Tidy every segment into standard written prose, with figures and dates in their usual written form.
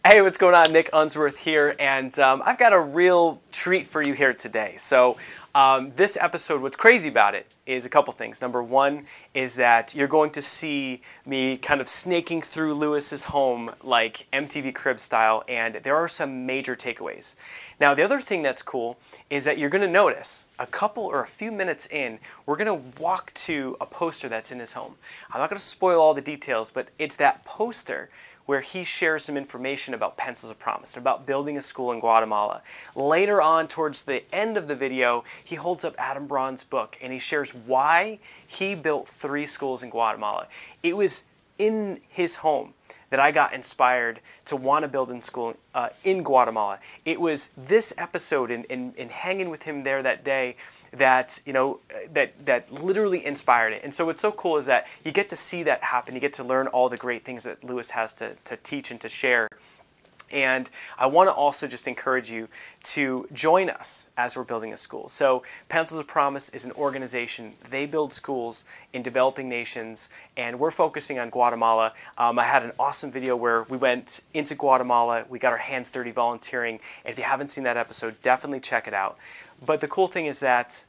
Hey, what's going on? Nick Unsworth here, and I've got a real treat for you here today. So this episode, what's crazy about it is a couple things. Number one is that you're going to see me kind of snaking through Lewis's home like MTV Cribs style, and there are some major takeaways. Now, the other thing that's cool is that you're going to notice a few minutes in, we're going to walk to a poster that's in his home. I'm not going to spoil all the details, but it's that poster where he shares some information about Pencils of Promise and about building a school in Guatemala. Later on, towards the end of the video, he holds up Adam Braun's book and he shares why he built 3 schools in Guatemala. It was in his home that I got inspired to want to build a school in Guatemala. It was this episode and hanging with him there that day that that literally inspired it. And so what's so cool is that you get to see that happen. You get to learn all the great things that Lewis has to teach and to share. And I want to also just encourage you to join us as we're building a school. So Pencils of Promise is an organization. They build schools in developing nations, and we're focusing on Guatemala. I had an awesome video where we went into Guatemala. We got our hands dirty volunteering. And if you haven't seen that episode, definitely check it out. But the cool thing is that,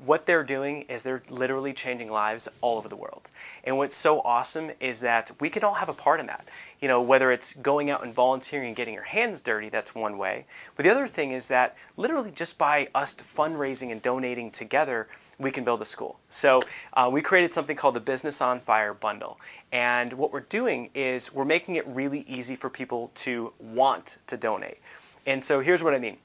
what they're doing is they're literally changing lives all over the world. And what's so awesome is that we can all have a part in that. Whether it's going out and volunteering and getting your hands dirty, that's one way. But the other thing is that literally just by us fundraising and donating together, we can build a school. So we created something called the Business on Fire bundle. And what we're doing is we're making it really easy for people to want to donate. And so here's what I mean.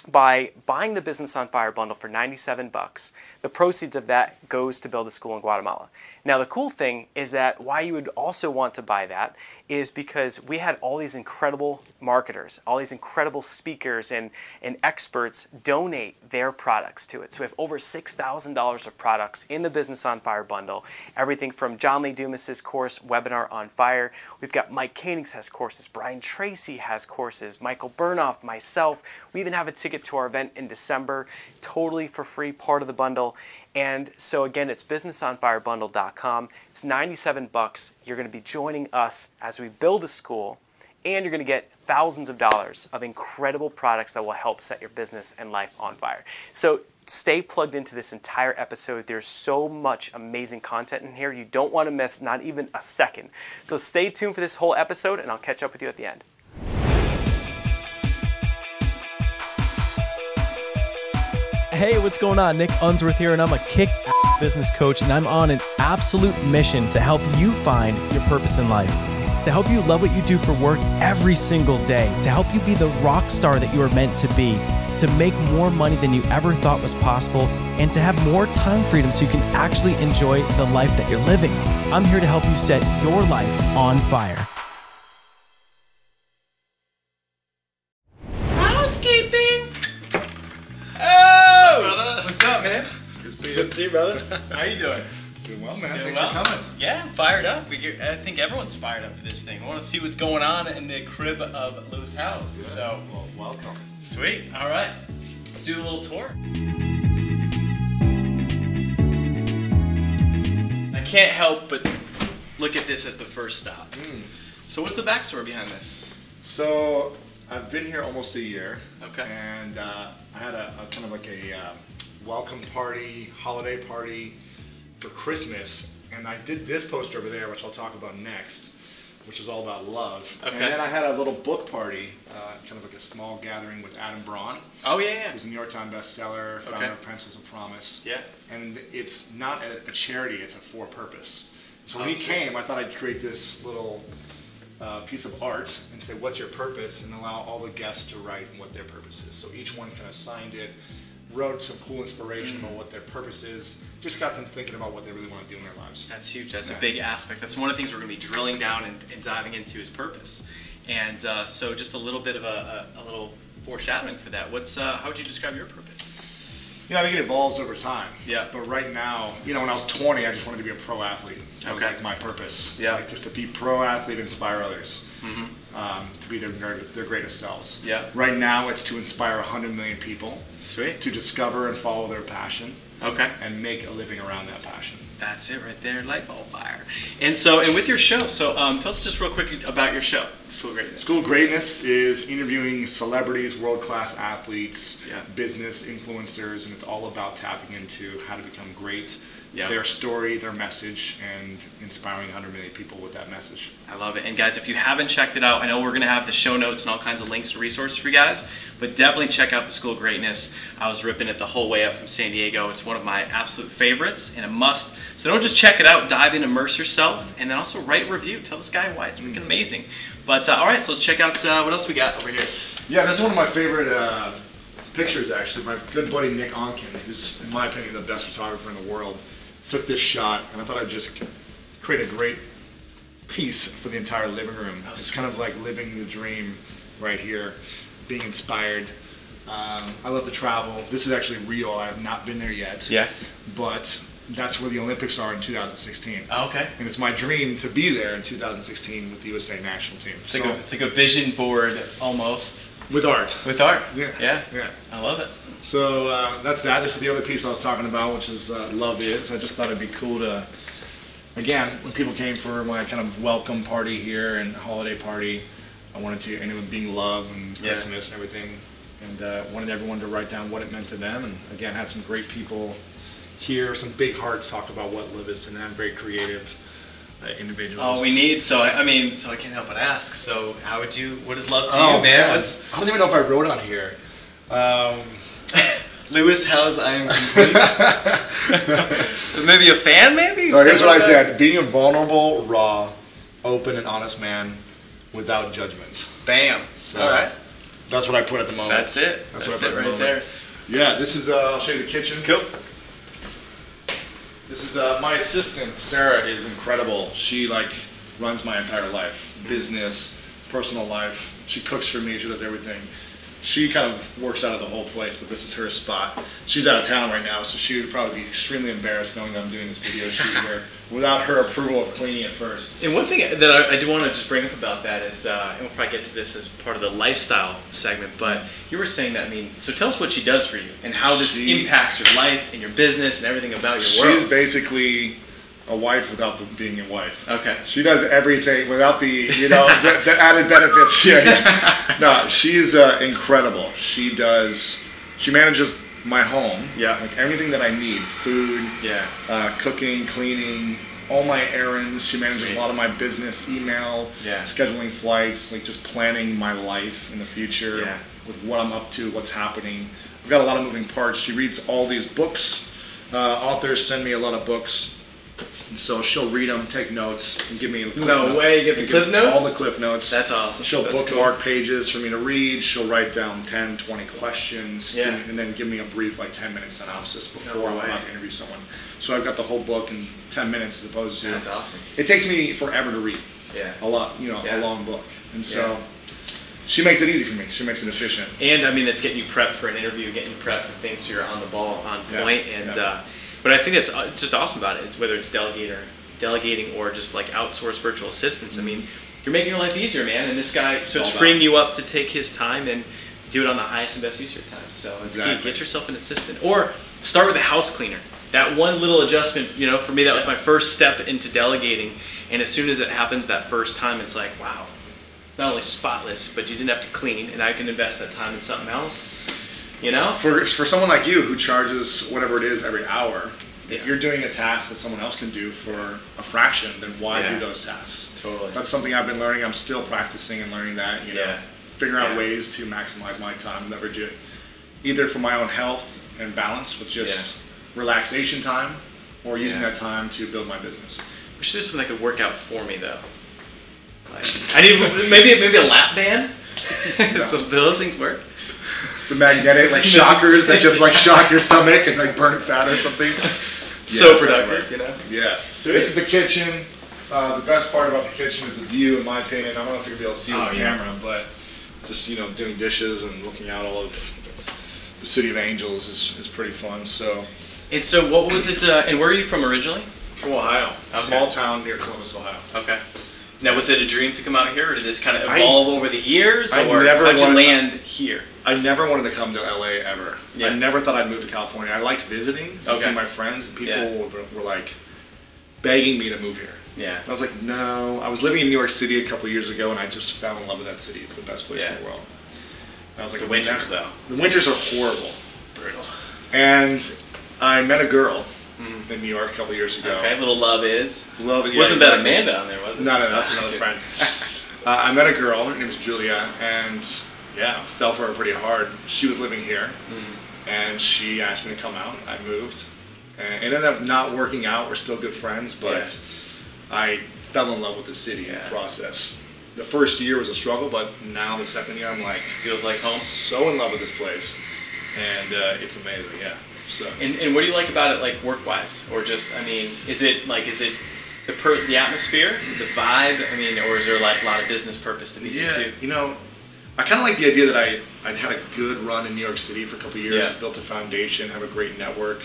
By buying the Business on Fire bundle for $97, the proceeds of that goes to build a school in Guatemala. Now the cool thing is that why you would also want to buy that is because we had all these incredible marketers, all these incredible speakers and experts donate their products to it. So we have over $6,000 of products in the Business on Fire bundle. Everything from John Lee Dumas's course, Webinar on Fire. We've got Mike Koenig's has courses, Brian Tracy has courses, Michael Burnoff, myself. We even have a ticket to our event in December, totally for free, part of the bundle. And so again, it's businessonfirebundle.com. It's $97. You're going to be joining us as we build a school, and you're going to get thousands of dollars of incredible products that will help set your business and life on fire. So stay plugged into this entire episode. There's so much amazing content in here. You don't want to miss not even a second. So stay tuned for this whole episode, and I'll catch up with you at the end. Hey, what's going on? Nick Unsworth here, and I'm a kick-ass business coach, and I'm on an absolute mission to help you find your purpose in life, to help you love what you do for work every single day, to help you be the rock star that you are meant to be, to make more money than you ever thought was possible, and to have more time freedom so you can actually enjoy the life that you're living. I'm here to help you set your life on fire. Housekeeping! What's up, man? Good to see you. Good to see you, brother. How you doing? Doing well, man. Doing Thanks well? for coming. Yeah, I'm fired up. I think everyone's fired up for this thing. I want to see what's going on in the crib of Lou's house. Good. So, Well, welcome. sweet. All right, let's do a little tour. I can't help but look at this as the first stop. So, what's the backstory behind this? So, I've been here almost a year. Okay. And I had a kind of like a welcome party, holiday party for Christmas. And I did this poster over there, which I'll talk about next, which is all about love. Okay. And then I had a little book party, kind of like a small gathering with Adam Braun. Oh, yeah. Who's a New York Times bestseller, founder of Pencils of Promise. Yeah. And it's not a charity, it's a for purpose. So when Oh, he sweet. came, I thought I'd create this little piece of art and say, what's your purpose? And allow all the guests to write what their purpose is. So each one kind of signed it, wrote some cool inspiration about what their purpose is, just got them thinking about what they really want to do in their lives. That's huge. That's Yeah. a big aspect. That's one of the things we're going to be drilling down and diving into is purpose. And so just a little bit of a little foreshadowing for that. How would you describe your purpose? I think it evolves over time. Yeah. But right now, when I was 20, I just wanted to be a pro athlete. That was like my purpose. Yeah. Like just to be pro athlete, inspire others. To be their greatest selves. Yeah. Right now, it's to inspire 100 million people. Sweet. To discover and follow their passion. Okay. And make a living around that passion. That's it right there, light bulb fire. And with your show, tell us just real quick about your show, School of Greatness. School of Greatness is interviewing celebrities, world-class athletes, business influencers, and it's all about tapping into how to become great, their story, their message, and inspiring 100 million people with that message. I love it. And guys, if you haven't checked it out, I know we're going to have the show notes and all kinds of links and resources for you guys, but definitely check out the School of Greatness. I was ripping it the whole way up from San Diego. It's one of my absolute favorites and a must. So don't just check it out, dive in, immerse yourself, and then also write a review. Tell this guy why it's freaking amazing. But all right, so let's check out what else we got over here. Yeah, this is one of my favorite pictures, actually. My good buddy Nick Onken, who's, in my opinion, the best photographer in the world, took this shot, and I thought I'd just create a great piece for the entire living room. It's kind of like living the dream right here, being inspired. I love to travel. This is actually real. I have not been there yet. Yeah. But that's where the Olympics are in 2016. Oh, okay. And it's my dream to be there in 2016 with the USA national team. It's like a vision board almost. With art. With art. Yeah. I love it. So that's that. This is the other piece I was talking about, which is Love Is. I just thought it'd be cool to, again, when people came for my kind of welcome party here and holiday party, I wanted to, and it was being love and Christmas and everything, and wanted everyone to write down what it meant to them. And again, had some great people here, some big hearts talk about what love is to them, very creative individuals. Oh, we need, so I can't help but ask, so what is love to you, man? I don't even know if I wrote on here. Lewis Howes, I am complete. So maybe a fan, maybe? No, here's what I said. Being a vulnerable, raw, open, and honest man without judgment. Bam. So, all right. That's what I put at the moment. That's it. That's it right there. Yeah, this is, I'll show you the kitchen. Cool. This is my assistant, Sarah, is incredible. She runs my entire life, business, personal life. She cooks for me, she does everything. She kind of works out of the whole place, but this is her spot. She's out of town right now, so she would probably be extremely embarrassed knowing that I'm doing this video shoot here without her approval of cleaning it first. And one thing that I do want to just bring up about that is, and we'll probably get to this as part of the lifestyle segment, but you were saying that, so tell us what she does for you and how this impacts your life and your business and everything about your world. She's basically a wife without being a wife. Okay. She does everything without the, the added benefits. Yeah. No, she's incredible. She manages my home. Yeah. Like everything that I need, food, cooking, cleaning, all my errands. She manages a lot of my business, email, scheduling flights, just planning my life in the future with what I'm up to, what's happening. I've got a lot of moving parts. She reads all these books. Authors send me a lot of books. And so she'll read them, take notes, and give me a cliff No way, you get the cliff notes? All the cliff notes. That's awesome. She'll bookmark pages for me to read. She'll write down 10, 20 questions, and then give me a brief 10-minute synopsis before I'm about to interview someone. So I've got the whole book in 10 minutes as opposed to... That's awesome. It takes me forever to read. Yeah. A lot, a long book. And so she makes it easy for me. She makes it efficient. And it's getting you prepped for an interview, getting you prepped for things so you're on the ball, on point, and... But I think that's just awesome about it, is whether it's delegating or just outsource virtual assistants. I mean, you're making your life easier, man. And this guy, so it's freeing you up to take his time and do it on the highest and best use of your time. So it's key. Get yourself an assistant, or start with a house cleaner. That one little adjustment, for me, that was my first step into delegating. And as soon as it happens that first time, it's like, wow, it's not only spotless, but you didn't have to clean, and I can invest that time in something else. For someone like you who charges whatever it is every hour, if you're doing a task that someone else can do for a fraction, then why do those tasks? Totally. That's something I've been learning. I'm still practicing and learning that. Figuring out ways to maximize my time, leverage it either for my own health and balance with just relaxation time, or using that time to build my business. We should do something that could work out for me, though. I need maybe a lap band. So those things work. The magnetic shockers that just shock your stomach and burn fat or something. So productive, Yeah. Sweet. This is the kitchen. The best part about the kitchen is the view, in my opinion. I don't know if you'll be able to see it on camera, but just doing dishes and looking out all of the City of Angels is pretty fun. So. And so, what was it? And where are you from originally? From Ohio. Okay. Small town near Columbus, Ohio. Okay. Now, was it a dream to come out here, or did this kind of evolve over the years, I or never how'd you wanted- land here? I never wanted to come to LA ever. Yeah. I never thought I'd move to California. I liked visiting and Okay. seeing my friends, and people Yeah. were like begging me to move here. Yeah. And I was like, no. I was living in New York City a couple years ago, and I just fell in love with that city. It's the best place in the world. And I was like, The winters, though. The winters are horrible. Brutal. And I met a girl in New York a couple years ago. Okay, little love is. Love it. Yeah, Wasn't that exactly. Amanda on there, was it? No, that's another friend. I met a girl. Her name was Julia, and yeah, fell for her pretty hard. She was living here, and she asked me to come out. I moved, and it ended up not working out. We're still good friends, but I fell in love with the city in the process. The first year was a struggle, but now the second year, I'm like, Feels like home. so in love with this place, and it's amazing. Yeah. So. And what do you like about it, like work-wise, or just, I mean, is it the atmosphere, the vibe? I mean, or is there like a lot of business purpose to be into? You know, I kind of like the idea that I'd had a good run in New York City for a couple of years, built a foundation, have a great network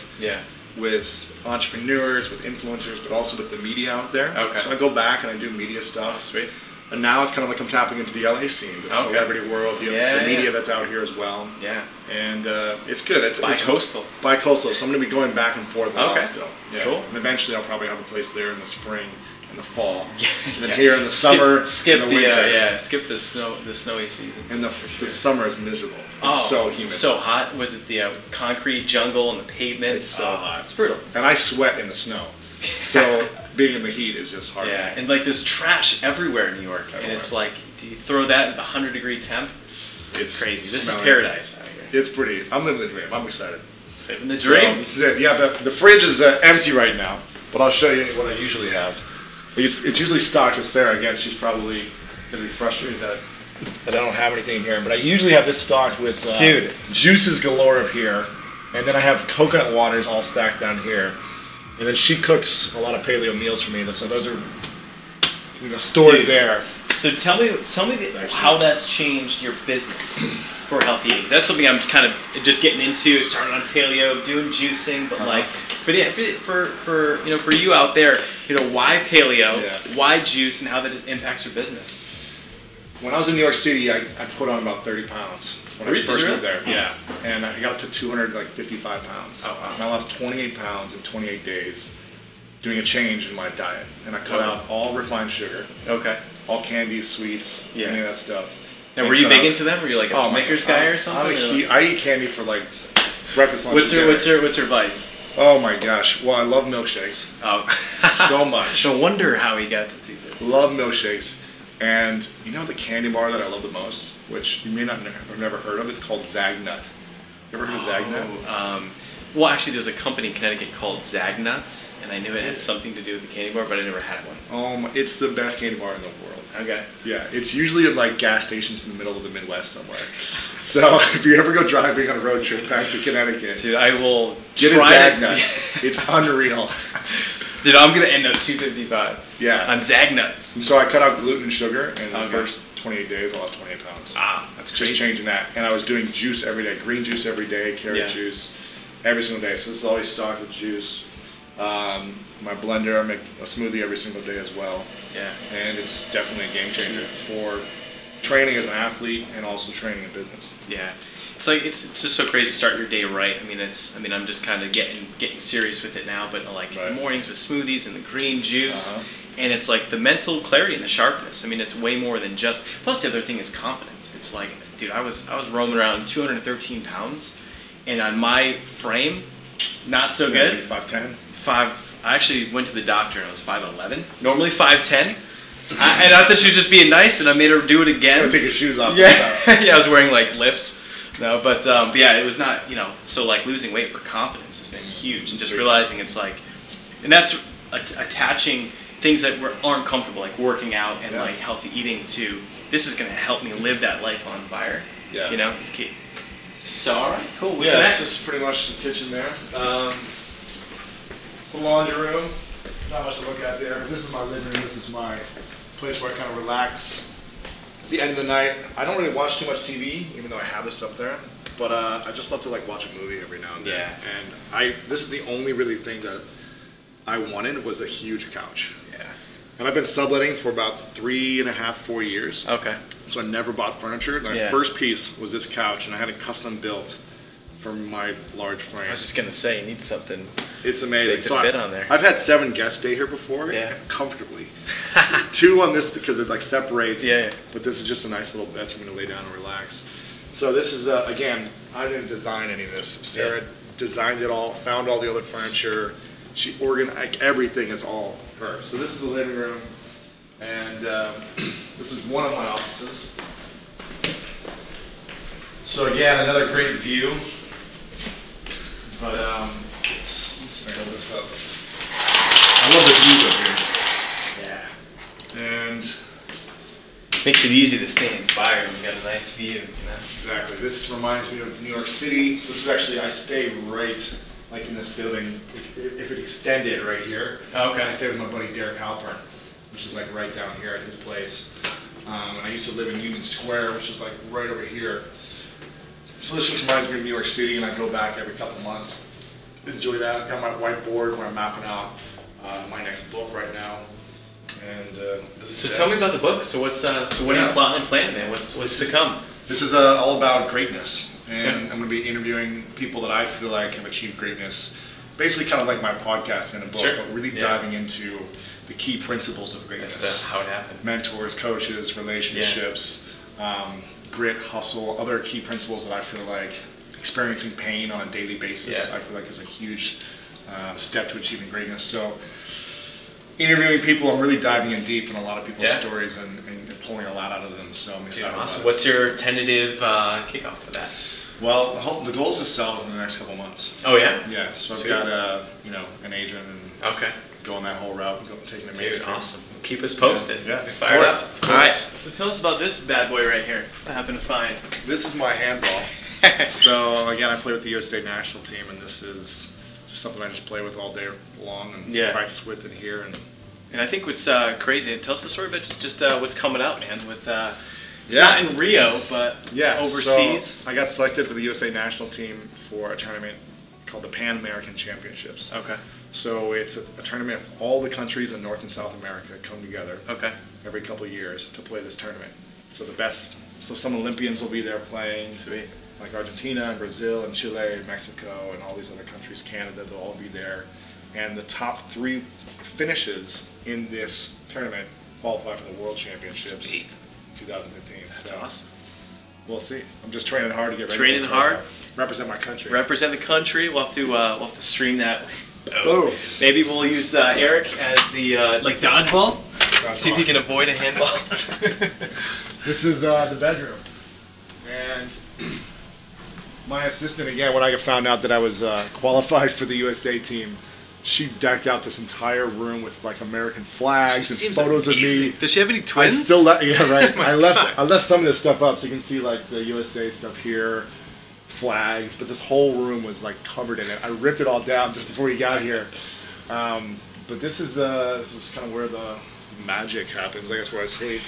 with entrepreneurs, with influencers, but also with the media out there. Okay. So I go back and I do media stuff. Sweet. And now it's kind of like I'm tapping into the LA scene, the celebrity world, the media that's out here as well. Yeah. And it's good. It's Bi-coastal. Bi-coastal. So I'm going to be going back and forth a lot still. Yeah. Cool. And eventually I'll probably have a place there in the spring and the fall. And then here in the summer, skip and the winter. skip the snowy seasons. And the summer is miserable. Oh, It's so humid. so hot. Was it the concrete jungle and the pavement? It's so hot. It's brutal. And I sweat in the snow. So being in the heat is just hard. Yeah, and like there's trash everywhere in New York. And it's like, do you throw that at a 100-degree temp? It's crazy. This is paradise out here. It's pretty. I'm living the dream. I'm excited. Living the dream. This is it. Yeah, the fridge is empty right now, but I'll show you what I usually have. It's usually stocked with Sarah. Again, she's probably going to be frustrated that I don't have anything in here. But I usually have this stocked with juices galore up here. And then I have coconut waters all stacked down here. And then she cooks a lot of paleo meals for me. So those are stored there. So tell me how that's changed your business for healthy eating. That's something I'm kind of just getting into. Started on paleo, doing juicing, but like for you out there, why paleo, why juice, and how that impacts your business. When I was in New York City, I put on about 30 pounds when I first moved there. Yeah, and I got up to 255 pounds. Oh wow! And I lost 28 pounds in 28 days, doing a change in my diet, and I cut out all refined sugar. Okay. All candies, sweets, any of that stuff. Now, were you big into them? Were you like a Snickers guy or something? I eat candy for like breakfast, lunch, and dinner. What's your vice? Oh my gosh! Well, I love milkshakes. Oh, so much. No wonder how he got to 250. Love milkshakes. And you know the candy bar that I love the most, which you may not have never heard of? It's called Zagnut. You ever heard of Zagnut? Well, actually, there's a company in Connecticut called Zagnuts, and I knew it had something to do with the candy bar, but I never had one. It's the best candy bar in the world. Okay. Yeah, it's usually at like gas stations in the middle of the Midwest somewhere. So if you ever go driving on a road trip back to Connecticut, dude, I will get try a Zagnut. It's unreal. Dude, I'm gonna end up 255. Yeah. On Zagnuts. So I cut out gluten and sugar, and in the first 28 days, I lost 28 pounds. Ah, that's crazy. Just changing that, and I was doing juice every day, green juice every day, carrot juice, every single day. So this is always stocked with juice. My blender, I make a smoothie every single day as well. Yeah. And it's definitely a game changer for training as an athlete and also training in business. Yeah. It's like it's just so crazy to start your day right. I mean, I'm just kind of getting serious with it now. But like in the mornings with smoothies and the green juice, and it's like the mental clarity and the sharpness. I mean, it's way more than just. Plus, the other thing is confidence. It's like, dude, I was roaming around 213 pounds, and on my frame, not so good. 5'10". I actually went to the doctor and I was 5'11". Normally 5'10". And I thought she was just being nice, and I made her do it again. Take your shoes off. Yeah, yeah, I was wearing like lifts. No, but yeah, it was not, so like losing weight for confidence has been huge, and just realizing it's like, and that's attaching things that aren't comfortable, like working out and like healthy eating to, this is going to help me live that life on fire. Yeah. It's key. So, all right, cool. What's next? This is pretty much the kitchen there. It's the laundry room. Not much to look at there. This is my living room. This is my place where I kind of relax. At the end of the night, I don't really watch too much TV, even though I have this up there. But I just love to like watch a movie every now and then. Yeah. And this is the only really thing that I wanted was a huge couch. Yeah. And I've been subletting for about 3.5, 4 years. Okay. So I never bought furniture. My first piece was this couch, and I had it custom built for my large frame. I was just gonna say, you need something. It's amazing. Big to fit on there. I've had 7 guests stay here before. Yeah. Comfortably. 2 on this because it like separates. Yeah. But this is just a nice little bed for me to lay down and relax. So this is again, I didn't design any of this. Sarah designed it all, found all the other furniture. She organized, like, everything is all her. So this is the living room, and this is one of my offices. So again, another great view. But let's start this up. I love the views up here. Yeah. And makes it easy to stay inspired when you got a nice view, you know? exactly. This reminds me of New York City. So this is actually, I stay right like in this building. If it extended right here. Okay. I stay with my buddy Derek Halpern, which is like right down here at his place. And I used to live in Union Square, which is like right over here. So this just reminds me of New York City, and I go back every couple months. Enjoy that. I've got my whiteboard where I'm mapping out my next book right now. And so tell me about the book. So what's what are you plotting and planning, man? What's to come? This is all about greatness, and I'm going to be interviewing people that I feel like have achieved greatness. Basically, kind of like my podcast in a book, but really diving into the key principles of greatness. That's how it happened. Mentors, coaches, relationships, grit, hustle, other key principles that I feel like experiencing pain on a daily basis, I feel like is a huge step to achieving greatness. So interviewing people, I'm really diving in deep in a lot of people's stories and pulling a lot out of them. So I'm excited. Awesome. What's your tentative kickoff for that? Well, the goal is to sell within the next couple months. Oh yeah? Yeah, so I've got an agent and going that whole route and taking it mainstream. Awesome. Keep us posted. Yeah, Fire up. All right. So tell us about this bad boy right here. I happen to find. This is my handball. So again, I play with the USA national team, and this is just something I just play with all day long and practice with in here. And I think what's crazy, and tell us the story about just what's coming out, man, with it's not in Rio, but overseas. So I got selected for the USA national team for a tournament called the Pan American Championships. Okay. So it's a tournament of all the countries in North and South America come together every couple of years to play this tournament. So some Olympians will be there playing. Sweet. Like Argentina and Brazil and Chile and Mexico and all these other countries, Canada, they'll all be there. And the top 3 finishes in this tournament qualify for the World Championships. Sweet. 2015. That's awesome. We'll see. I'm just training hard to get ready. Training hard. Represent my country. Represent the country. We'll have to stream that. Oh. Maybe we'll use Eric as the like dodgeball. See if he can avoid a handball. This is the bedroom, and my assistant again. When I found out that I was qualified for the USA team, she decked out this entire room with like American flags and photos of me. Does she have any twins? I still I left some of this stuff up, so you can see like the USA stuff here, flags. But this whole room was like covered in it. I ripped it all down just before we got here. But this is kind of where the magic happens. I guess where I sleep.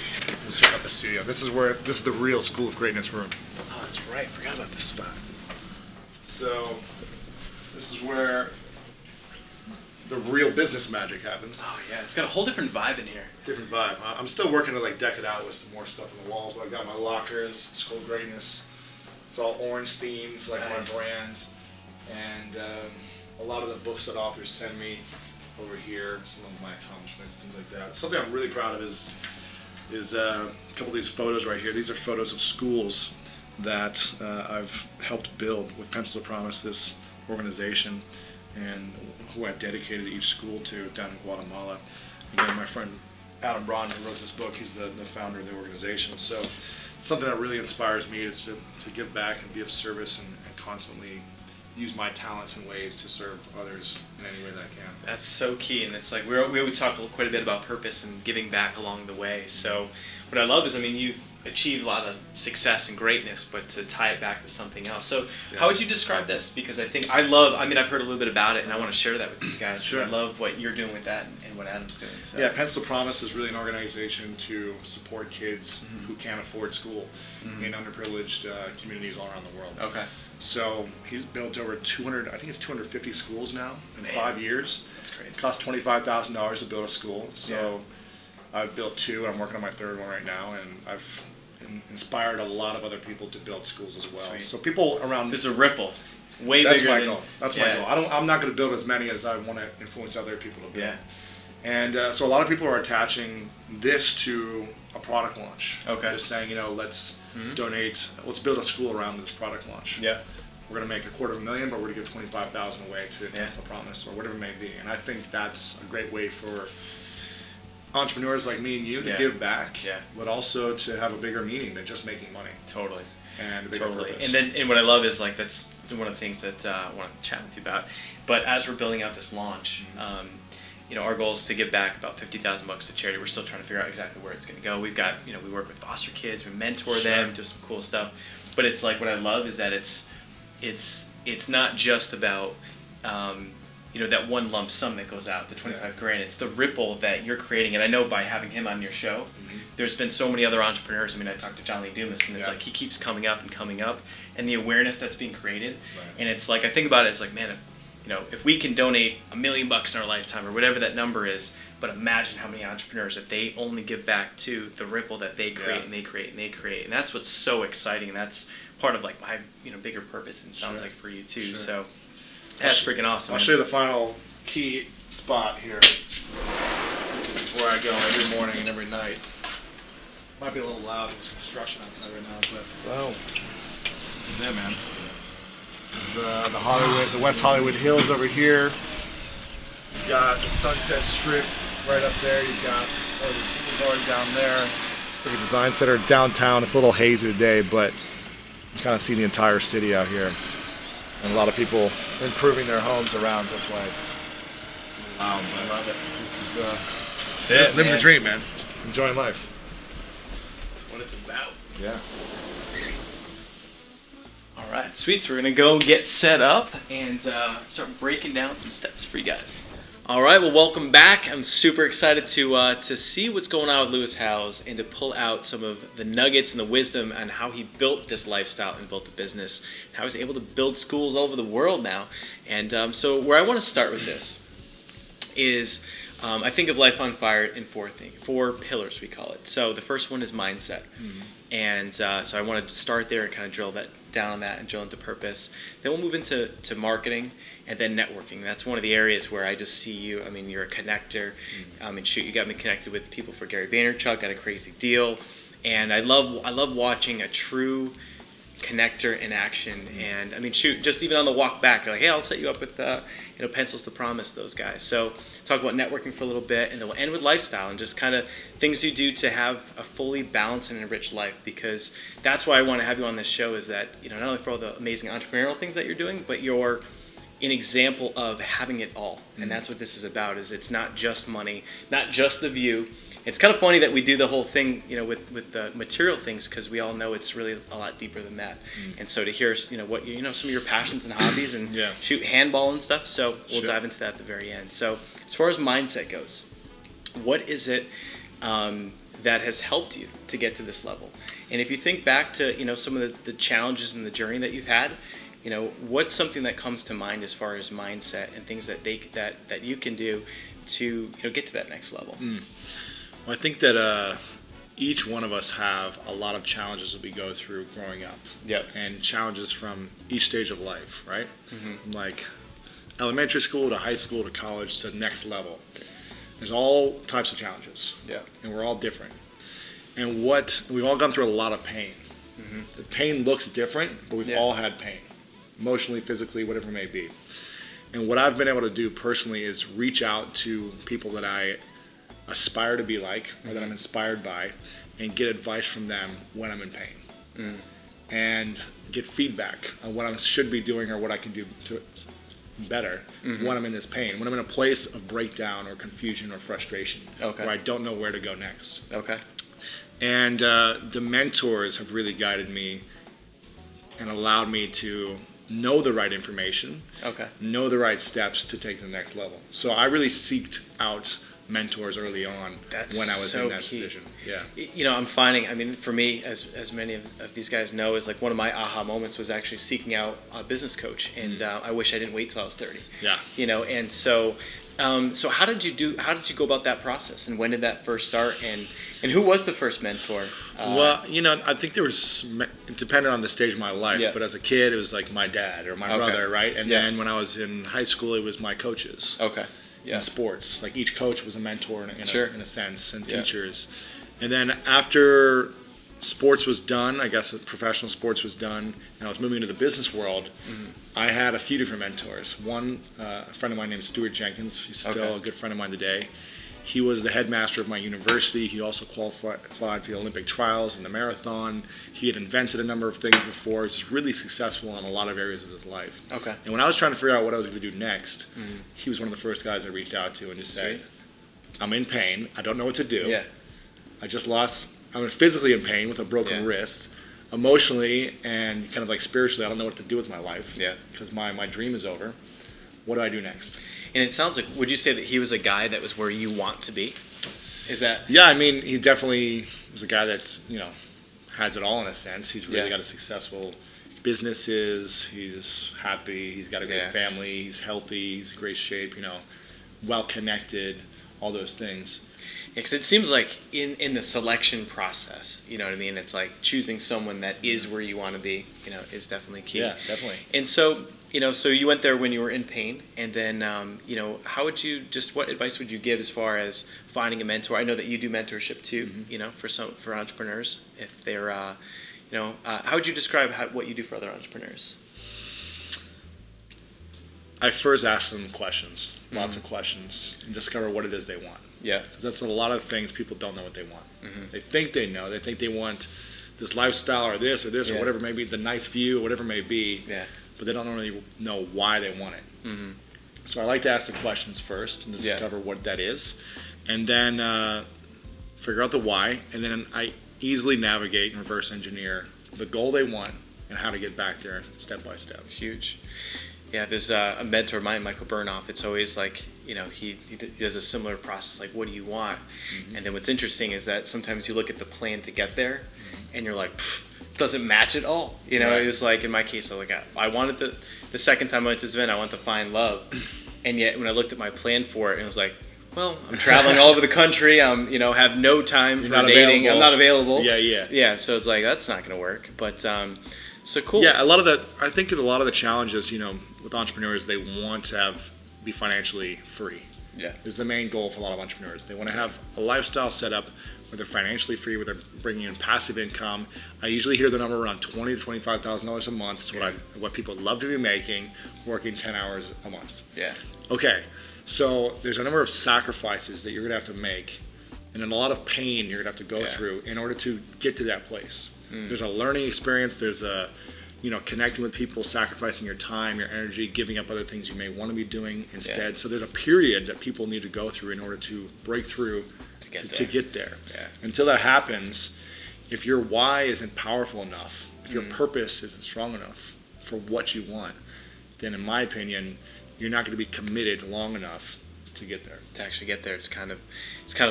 Let's check out the studio. This is the real School of Greatness room. Oh, that's right. I forgot about this spot. So this is where the real business magic happens. Oh yeah, it's got a whole different vibe in here. Different vibe. I'm still working to like deck it out with some more stuff on the walls, but I've got my lockers, School of Greatness. It's all orange themed, like my brand, and a lot of the books that authors send me over here, some of my accomplishments, things like that. Something I'm really proud of is a couple of these photos right here. These are photos of schools that I've helped build with Pencils of Promise, this organization, and who I've dedicated each school to down in Guatemala. Again, my friend Adam Braun, who wrote this book, he's the founder of the organization. So something that really inspires me is to give back and be of service and constantly use my talents and ways to serve others in any way that I can. That's so key, and it's like we talk quite a bit about purpose and giving back along the way. So what I love is, I mean, you've achieved a lot of success and greatness, but to tie it back to something else. So how would you describe this? Because I think I've heard a little bit about it, and I want to share that with these guys. Sure. I love what you're doing with that and what Adam's doing. So. Yeah, Pencil Promise is really an organization to support kids who can't afford school in underprivileged communities all around the world. Okay. So he's built over 250 schools now in 5 years. That's crazy. It costs $25,000 to build a school. So I've built 2, and I'm working on my 3rd one right now, and I've inspired a lot of other people to build schools as well. Sweet. So people around This is a ripple. Way that's bigger my than, goal. That's my goal. I'm not going to build as many as I want to influence other people to build. Yeah. And so a lot of people are attaching this to a product launch. Okay. They're saying, you know, let's donate, let's build a school around this product launch. Yeah. We're going to make $250,000, but we're going to give 25,000 away to Pencil Promise or whatever it may be. And I think that's a great way for entrepreneurs like me and you to give back, but also to have a bigger meaning than just making money. Totally. And a bigger purpose. And what I love is, like, that's one of the things that I want to chat with you about. But as we're building out this launch, you know, our goal is to give back about $50,000 to charity. We're still trying to figure out exactly where it's going to go. We've got, you know, we work with foster kids, we mentor them, do some cool stuff. But it's like, what I love is that it's not just about you know, that one lump sum that goes out, the 25 grand. It's the ripple that you're creating. And I know by having him on your show, there's been so many other entrepreneurs. I mean, I talked to John Lee Dumas, and it's like he keeps coming up, and the awareness that's being created. And it's like, I think about it, it's like, man, if we can donate $1 million in our lifetime or whatever that number is, but imagine how many entrepreneurs that they only give back to the ripple that they create and they create and they create. And that's what's so exciting. And that's part of, like, my bigger purpose, and sounds like for you too. So that's freaking awesome. I'll show you the final key spot here. This is where I go every morning and every night. Might be a little loud, there's construction outside right now, but this is it, man. This is the Hollywood, the West Hollywood Hills over here. You got the Sunset Strip right up there. You got the Boulevard down there. Civic Design Center downtown. It's a little hazy today, but you kind of see the entire city out here. And a lot of people improving their homes around. That's why it's I love it. This is that's it, living the dream, man. Enjoying life. That's what it's about. Yeah. All right, sweet. So we're gonna go get set up and start breaking down some steps for you guys. All right, well, welcome back. I'm super excited to see what's going on with Lewis Howes and to pull out some of the nuggets and the wisdom on how he built this lifestyle and built the business, and how he's able to build schools all over the world now. And so where I want to start with this is I think of Life on Fire in four pillars, we call it. So the first one is mindset. And so I wanted to start there and kind of drill that down on that and drill into purpose. Then we'll move into marketing and then networking. That's one of the areas where I just see you. I mean, you're a connector. And shoot, you got me connected with people for Gary Vaynerchuk, got a crazy deal. And I love watching a true connector in action. And I mean, shoot, just even on the walk back, you're like, hey, I'll set you up with Pencils to Promise, those guys. So talk about networking for a little bit, and then we'll end with lifestyle and just kind of things you do to have a fully balanced and enriched life, because that's why I want to have you on this show, is that, not only for all the amazing entrepreneurial things that you're doing, but you're an example of having it all. And that's what this is about, is it's not just money, not just the view. It's kind of funny that we do the whole thing, with the material things, because we all know it's really a lot deeper than that. And so to hear, what some of your passions and hobbies, and shoot, handball and stuff. So we'll dive into that at the very end. So as far as mindset goes, what is it that has helped you to get to this level? And if you think back to some of the challenges in the journey that you've had, what's something that comes to mind as far as mindset and things that that you can do to get to that next level? Well, I think that each one of us have a lot of challenges that we go through growing up. And challenges from each stage of life, right? From like elementary school to high school to college to next level. There's all types of challenges. And we're all different. And we've all gone through a lot of pain. The pain looks different, but we've all had pain. Emotionally, physically, whatever it may be. And what I've been able to do personally is reach out to people that I aspire to be like, or that I'm inspired by, and get advice from them when I'm in pain. And get feedback on what I should be doing or what I can do to better when I'm in this pain, when I'm in a place of breakdown or confusion or frustration, where I don't know where to go next. And the mentors have really guided me and allowed me to know the right information, know the right steps to take to the next level. So I really seeked out mentors early on when I was in that position. Yeah. You know, I'm finding, I mean, for me, as many of these guys know, is like one of my aha moments was actually seeking out a business coach, and I wish I didn't wait till I was 30. Yeah. You know, and so so how did you go about that process, and when did that first start, and who was the first mentor? Well, you know, I think it depended on the stage of my life, but as a kid it was like my dad or my brother, right? And then when I was in high school it was my coaches. In sports, like each coach was a mentor in a sense, and teachers. And then after sports was done, I guess professional sports was done, and I was moving into the business world, I had a few different mentors. One, a friend of mine named Stuart Jenkins, he's still a good friend of mine today. He was the headmaster of my university. He also qualified for the Olympic trials and the marathon. He had invented a number of things before. He was really successful in a lot of areas of his life. And when I was trying to figure out what I was going to do next, he was one of the first guys I reached out to and just said, I'm in pain. I don't know what to do. I'm physically in pain with a broken wrist. Emotionally and kind of like spiritually, I don't know what to do with my life because my dream is over. What do I do next? And it sounds like, would you say that he was a guy that was where you want to be? Is that? Yeah, I mean, he definitely was a guy that's, you know, has it all in a sense. He's really got a successful businesses. He's happy. He's got a great family. He's healthy. He's in great shape, you know, well connected, all those things. Because it seems like in the selection process, you know what I mean? It's like choosing someone that is where you want to be, you know, is definitely key. Yeah, definitely. And so, you know, so you went there when you were in pain, and then, you know, what advice would you give as far as finding a mentor? I know that you do mentorship too, you know, for entrepreneurs, if they're, you know, how would you describe what you do for other entrepreneurs? I first ask them questions, lots of questions, and discover what it is they want. Because that's a lot of things people don't know what they want. They think they know. They think they want this lifestyle or this or whatever, maybe the nice view or whatever it may be. But they don't really know why they want it. So I like to ask the questions first and discover what that is, and then figure out the why, and then I easily navigate and reverse engineer the goal they want and how to get back there step by step. Huge. Yeah, there's a mentor of mine, Michael Burnoff. It's always like, you know, he does a similar process, like, what do you want? And then what's interesting is that sometimes you look at the plan to get there, and you're like, doesn't match at all. You know, it was like, in my case, I wanted the second time I went to this event, I wanted to find love. And yet, when I looked at my plan for it, it was like, well, I'm traveling all over the country. I'm, you know, have no time for dating. I'm not available. Yeah, so it's like, that's not going to work. But, so cool. Yeah, I think a lot of the challenges, you know, with entrepreneurs, they want to be financially free. Is the main goal for a lot of entrepreneurs. They want to have a lifestyle set up where they're financially free, where they're bringing in passive income. I usually hear the number around $20,000 to $25,000 a month. It's what people love to be making, working 10 hours a month. Okay, so there's a number of sacrifices that you're gonna have to make, and then a lot of pain you're gonna have to go through in order to get to that place. There's a learning experience. There's a, you know, connecting with people, sacrificing your time, your energy, giving up other things you may want to be doing instead. So there's a period that people need to go through in order to break through to get there. Until that happens, if your why isn't powerful enough, if your purpose isn't strong enough for what you want, then in my opinion, you're not going to be committed long enough to get there. To actually get there, it's kind of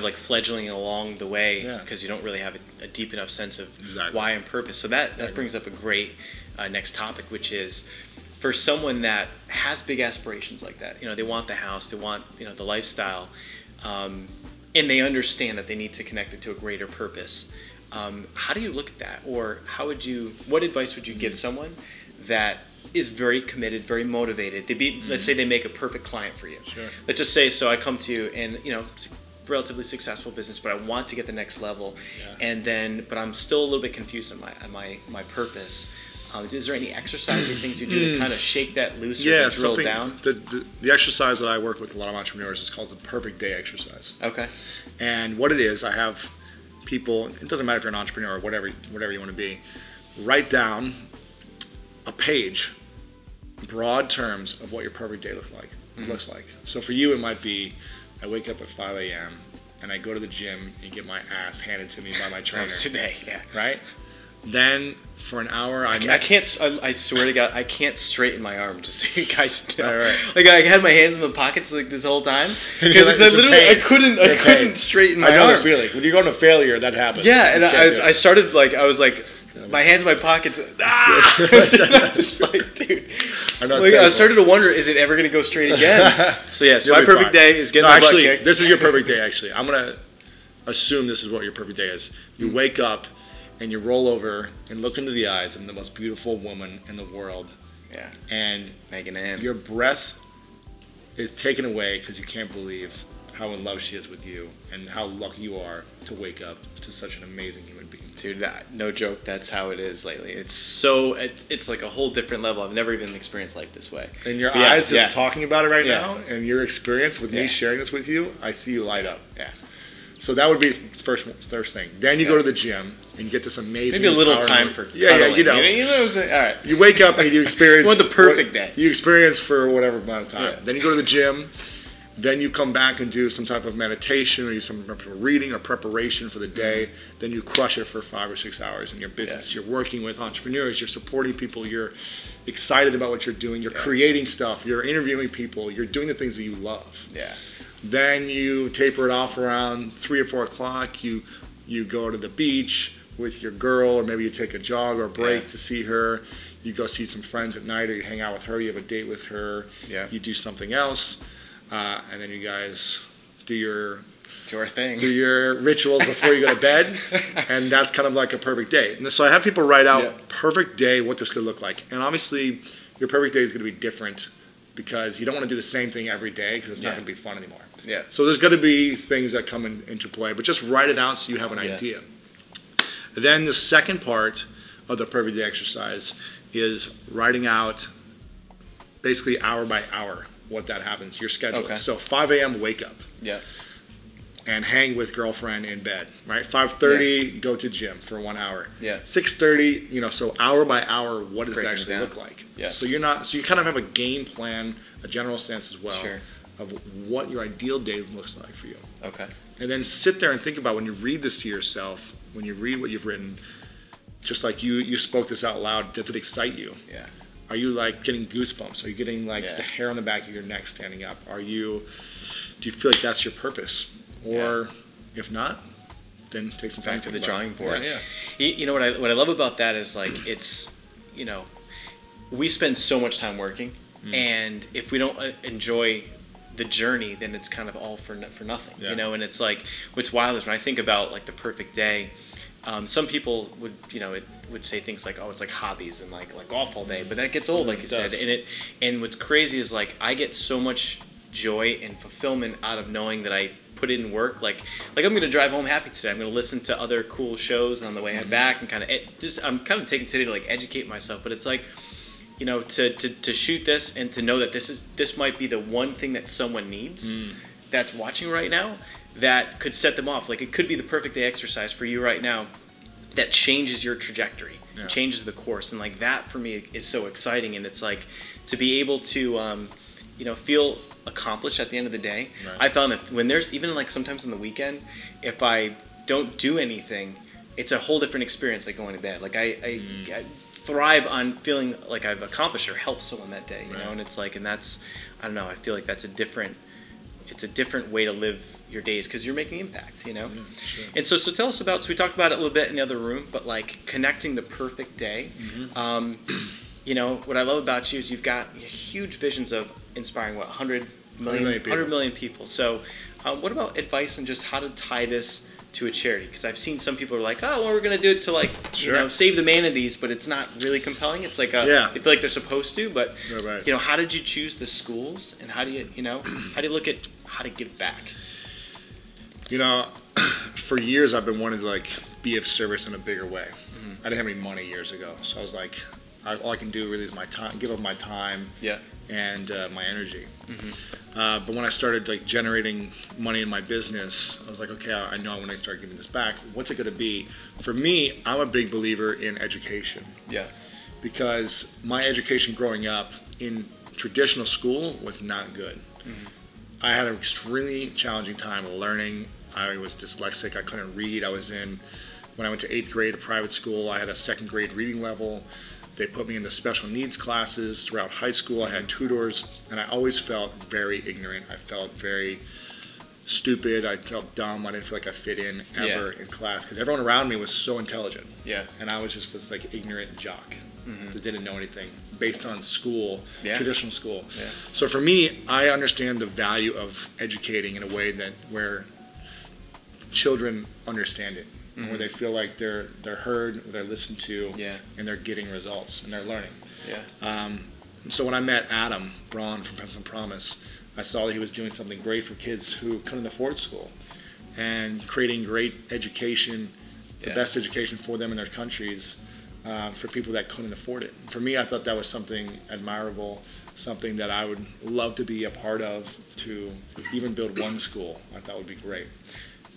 like fledgling along the way, because you don't really have a deep enough sense of why and purpose. So that brings up a great next topic, which is for someone that has big aspirations like that. You know, they want the house, they want, you know, the lifestyle, and they understand that they need to connect it to a greater purpose. How do you look at that, or what advice would you give someone that is very committed, very motivated? Let's say they make a perfect client for you. Let's just say, so I come to you and, you know, relatively successful business, but I want to get the next level, but I'm still a little bit confused on my purpose. Is there any exercise or things you do to kind of shake that loose or drill down? The exercise that I work with a lot of entrepreneurs is called the perfect day exercise. And what it is, I have people, it doesn't matter if you're an entrepreneur or whatever you want to be, write down a page, broad terms of what your perfect day looks like. So for you, it might be, I wake up at 5 a.m. and I go to the gym and get my ass handed to me by my trainer. Today, yeah. Right? Then for an hour, I can't. I swear to God, I can't straighten my arm. Just so you guys know. Right. Like I had my hands in my pockets like this whole time Like, because it's I a literally pain. I couldn't straighten my I know arm. the feeling. When you're going to failure, that happens. Yeah, and You can't do it. I started like I was like. My hands in my pockets. Ah! I'm just like, dude. I started to wonder, is it ever going to go straight again? So yes, my perfect day is getting my butt kicked. This is your perfect day. Actually, I'm gonna assume this is what your perfect day is. You wake up and you roll over and look into the eyes of the most beautiful woman in the world. Yeah. And Megan Ann. Your breath is taken away because you can't believe how in love she is with you and how lucky you are to wake up to such an amazing human being. Dude, no joke, that's how it is lately. It's like a whole different level. I've never even experienced life this way. And your eyes just talking about it right now, and your experience with me sharing this with you, I see you light up. Yeah. So that would be first thing. Then you go to the gym and you get this amazing. Maybe a little time for you know. You know what I'm saying? All right. You wake up and you experience. You want the perfect day. You experience for whatever amount of time. Yeah. Then you go to the gym. Then you come back and do some type of meditation or do some type of reading or preparation for the day. Then you crush it for 5 or 6 hours in your business. You're working with entrepreneurs. You're supporting people. You're excited about what you're doing. You're creating stuff. You're interviewing people. You're doing the things that you love. Yeah. Then you taper it off around 3 or 4 o'clock. You go to the beach with your girl, or maybe you take a jog or a break to see her. You go see some friends at night, or you hang out with her. You have a date with her. Yeah. You do something else. And then you guys do our thing. Do your rituals before you go to bed, and that's kind of like a perfect day. And so I have people write out perfect day, what this could look like. And obviously, your perfect day is going to be different because you don't want to do the same thing every day because it's not going to be fun anymore. Yeah. So there's going to be things that come into play, but just write it out so you have an idea. Then the second part of the perfect day exercise is writing out basically hour by hour what that happens, your schedule. Okay. So 5 a.m. wake up. Yeah. And hang with girlfriend in bed, right? 5:30, go to gym for 1 hour. Yeah. 6:30, so hour by hour, what does it actually look like? Yeah. So you kind of have a game plan, a general sense as well of what your ideal day looks like for you. Okay. And then sit there and think about when you read this to yourself, when you read what you've written, just like you spoke this out loud, does it excite you? Yeah. Are you like getting goosebumps? Are you getting like the hair on the back of your neck standing up? Do you feel like that's your purpose? Or if not, then take some time back to the drawing board. Yeah. You know what I love about that is like it's, we spend so much time working, and if we don't enjoy the journey, then it's kind of all for nothing. And it's like what's wild is when I think about like the perfect day. Some people would, would say things like, "Oh, it's like hobbies and like golf all day," but that gets old, like you said. And what's crazy is like I get so much joy and fulfillment out of knowing that I put in work. Like I'm gonna drive home happy today. I'm gonna listen to other cool shows on the way back and I'm kind of taking today to like educate myself. But it's like, to shoot this and to know that this might be the one thing that someone needs that's watching right now, that could set them off. Like it could be the perfect day exercise for you right now that changes your trajectory, changes the course. And like that for me is so exciting. And it's like to be able to, feel accomplished at the end of the day. Right. I found that when there's even like sometimes on the weekend, if I don't do anything, it's a whole different experience like going to bed. Like I thrive on feeling like I've accomplished or helped someone that day, you know? And it's like, and that's, I don't know, I feel like that's it's a different way to live your days because you're making impact, Sure. And so tell us about, so we talked about it a little bit in the other room, but like connecting the perfect day. What I love about you is you've got huge visions of inspiring 100 million people. So what about advice on just how to tie this to a charity? Because I've seen some people are like, oh, well, we're going to do it to like, save the manatees, but it's not really compelling. It's like, they feel like they're supposed to, but how did you choose the schools, and how do you, how do you look at how to give back? For years I've been wanting to like be of service in a bigger way. I didn't have any money years ago, so I was like, all I can do really is my time, give up my time and my energy. But when I started like generating money in my business, I was like, okay, I know when I start giving this back, what's it going to be? For me, I'm a big believer in education. Yeah. Because my education growing up in traditional school was not good. I had an extremely challenging time learning I was dyslexic. I couldn't read. When I went to 8th grade, a private school, I had a 2nd grade reading level. They put me into special needs classes throughout high school. I had tutors, and I always felt very ignorant. I felt very stupid. I felt dumb. I didn't feel like I fit in ever in class because everyone around me was so intelligent. Yeah. And I was just this like ignorant jock that didn't know anything based on school, traditional school. Yeah. So for me, I understand the value of educating in a way where children understand it. Where they feel like they're heard, they're listened to, and they're getting results and they're learning. So when I met Adam Braun from Pencil and Promise, I saw that he was doing something great for kids who couldn't afford school and creating great education, the best education for them in their countries, for people that couldn't afford it. For me, I thought that was something admirable, something that I would love to be a part of, to even build one school. I thought would be great.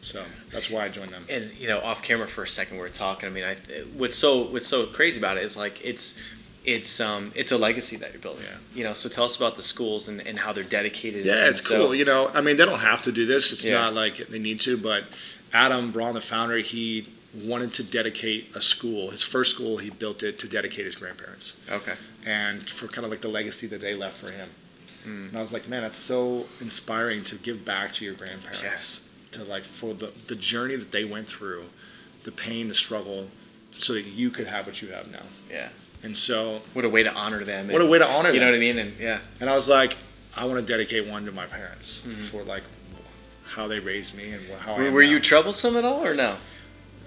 So that's why I joined them. And off camera for a second, we were talking. I mean, what's so crazy about it is like it's a legacy that you're building. Yeah. So tell us about the schools and how they're dedicated. Yeah, it's cool. I mean, they don't have to do this. It's not like they need to. But Adam Braun, the founder, he wanted to dedicate a school. His first school, he built it to dedicate his grandparents. Okay. And for kind of like the legacy that they left for him. And I was like, man, that's so inspiring to give back to your grandparents. Yes. To like for the journey that they went through, the pain, the struggle, so that you could have what you have now. Yeah. And so what a way to honor them. What a way to honor them. You know what I mean? And I was like, I want to dedicate one to my parents for like how they raised me and how I am Were now. you troublesome at all or no?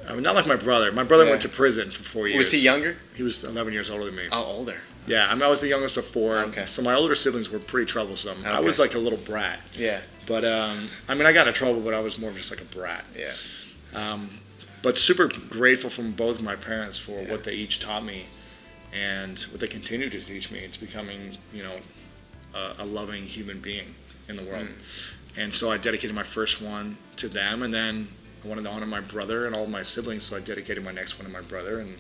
I mean, not like my brother. My brother went to prison for 4 years. Was he younger? He was 11 years older than me. Oh, older. Yeah, I mean, I was the youngest of 4. Okay. So my older siblings were pretty troublesome. Okay. I was like a little brat. Yeah. But, I mean, I got in trouble, but I was more of just like a brat. Yeah. But super grateful from both of my parents for what they each taught me and what they continue to teach me. It's becoming, a loving human being in the world. And so I dedicated my first one to them, and then I wanted to honor my brother and all of my siblings, so I dedicated my next one to my brother, and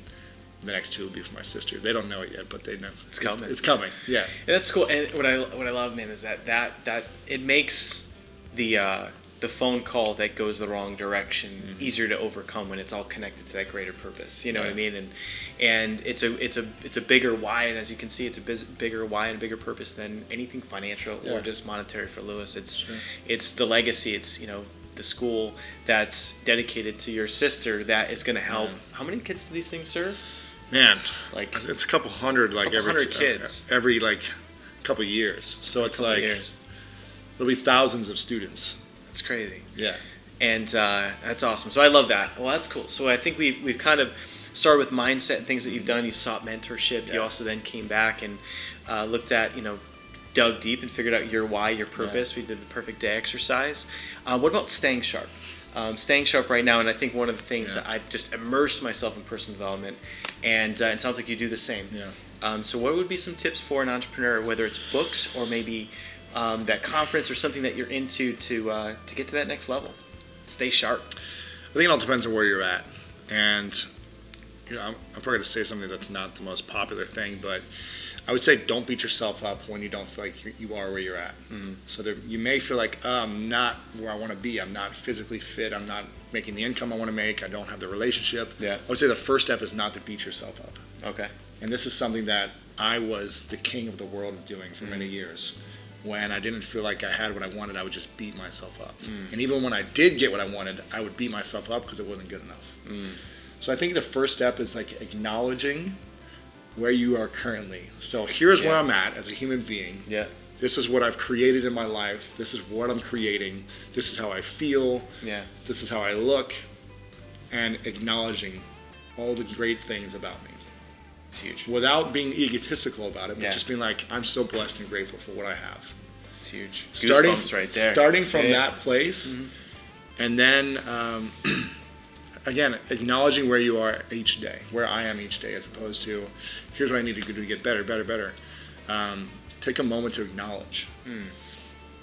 the next 2 will be for my sister. They don't know it yet, but they know it's coming. It's coming. Yeah. That's cool. And what I love, man, is that it makes the phone call that goes the wrong direction easier to overcome when it's all connected to that greater purpose. You know what I mean? And it's a bigger why, and as you can see, it's a bigger why and a bigger purpose than anything financial or just monetary for Lewis. It's the legacy. It's the school that's dedicated to your sister that is going to help. How many kids do these things serve? Man, like it's a couple hundred, like every kids every like couple years. So it's like there'll be thousands of students. It's crazy. Yeah. And that's awesome. So I love that. Well, that's cool. So I think we've kind of started with mindset and things that you've done. You sought mentorship. Yeah. You also then came back and looked at, dug deep and figured out your why, your purpose. Yeah. We did the perfect day exercise. What about staying sharp? Staying sharp right now, and I think one of the things that I've just immersed myself in personal development, and it sounds like you do the same. Yeah. So what would be some tips for an entrepreneur, whether it's books or maybe that conference or something that you're into to get to that next level? Stay sharp. I think it all depends on where you're at, and I'm probably going to say something that's not the most popular thing, but I would say don't beat yourself up when you don't feel like you are where you're at. So you may feel like, I'm not where I want to be. I'm not physically fit. I'm not making the income I want to make. I don't have the relationship. Yeah. I would say the first step is not to beat yourself up. Okay. And this is something that I was the king of the world of doing for many years. When I didn't feel like I had what I wanted, I would just beat myself up. And even when I did get what I wanted, I would beat myself up because it wasn't good enough. So I think the first step is like acknowledging where you are currently. So here's where I'm at as a human being. Yeah. This is what I've created in my life. This is what I'm creating. This is how I feel. Yeah. This is how I look. And acknowledging all the great things about me. It's huge. Without being egotistical about it, but just being like, I'm so blessed and grateful for what I have. It's huge. Goosebumps right there. Starting from that place, and then again, acknowledging where you are each day, where I am each day, as opposed to, here's what I need to do to get better, better, better. Take a moment to acknowledge.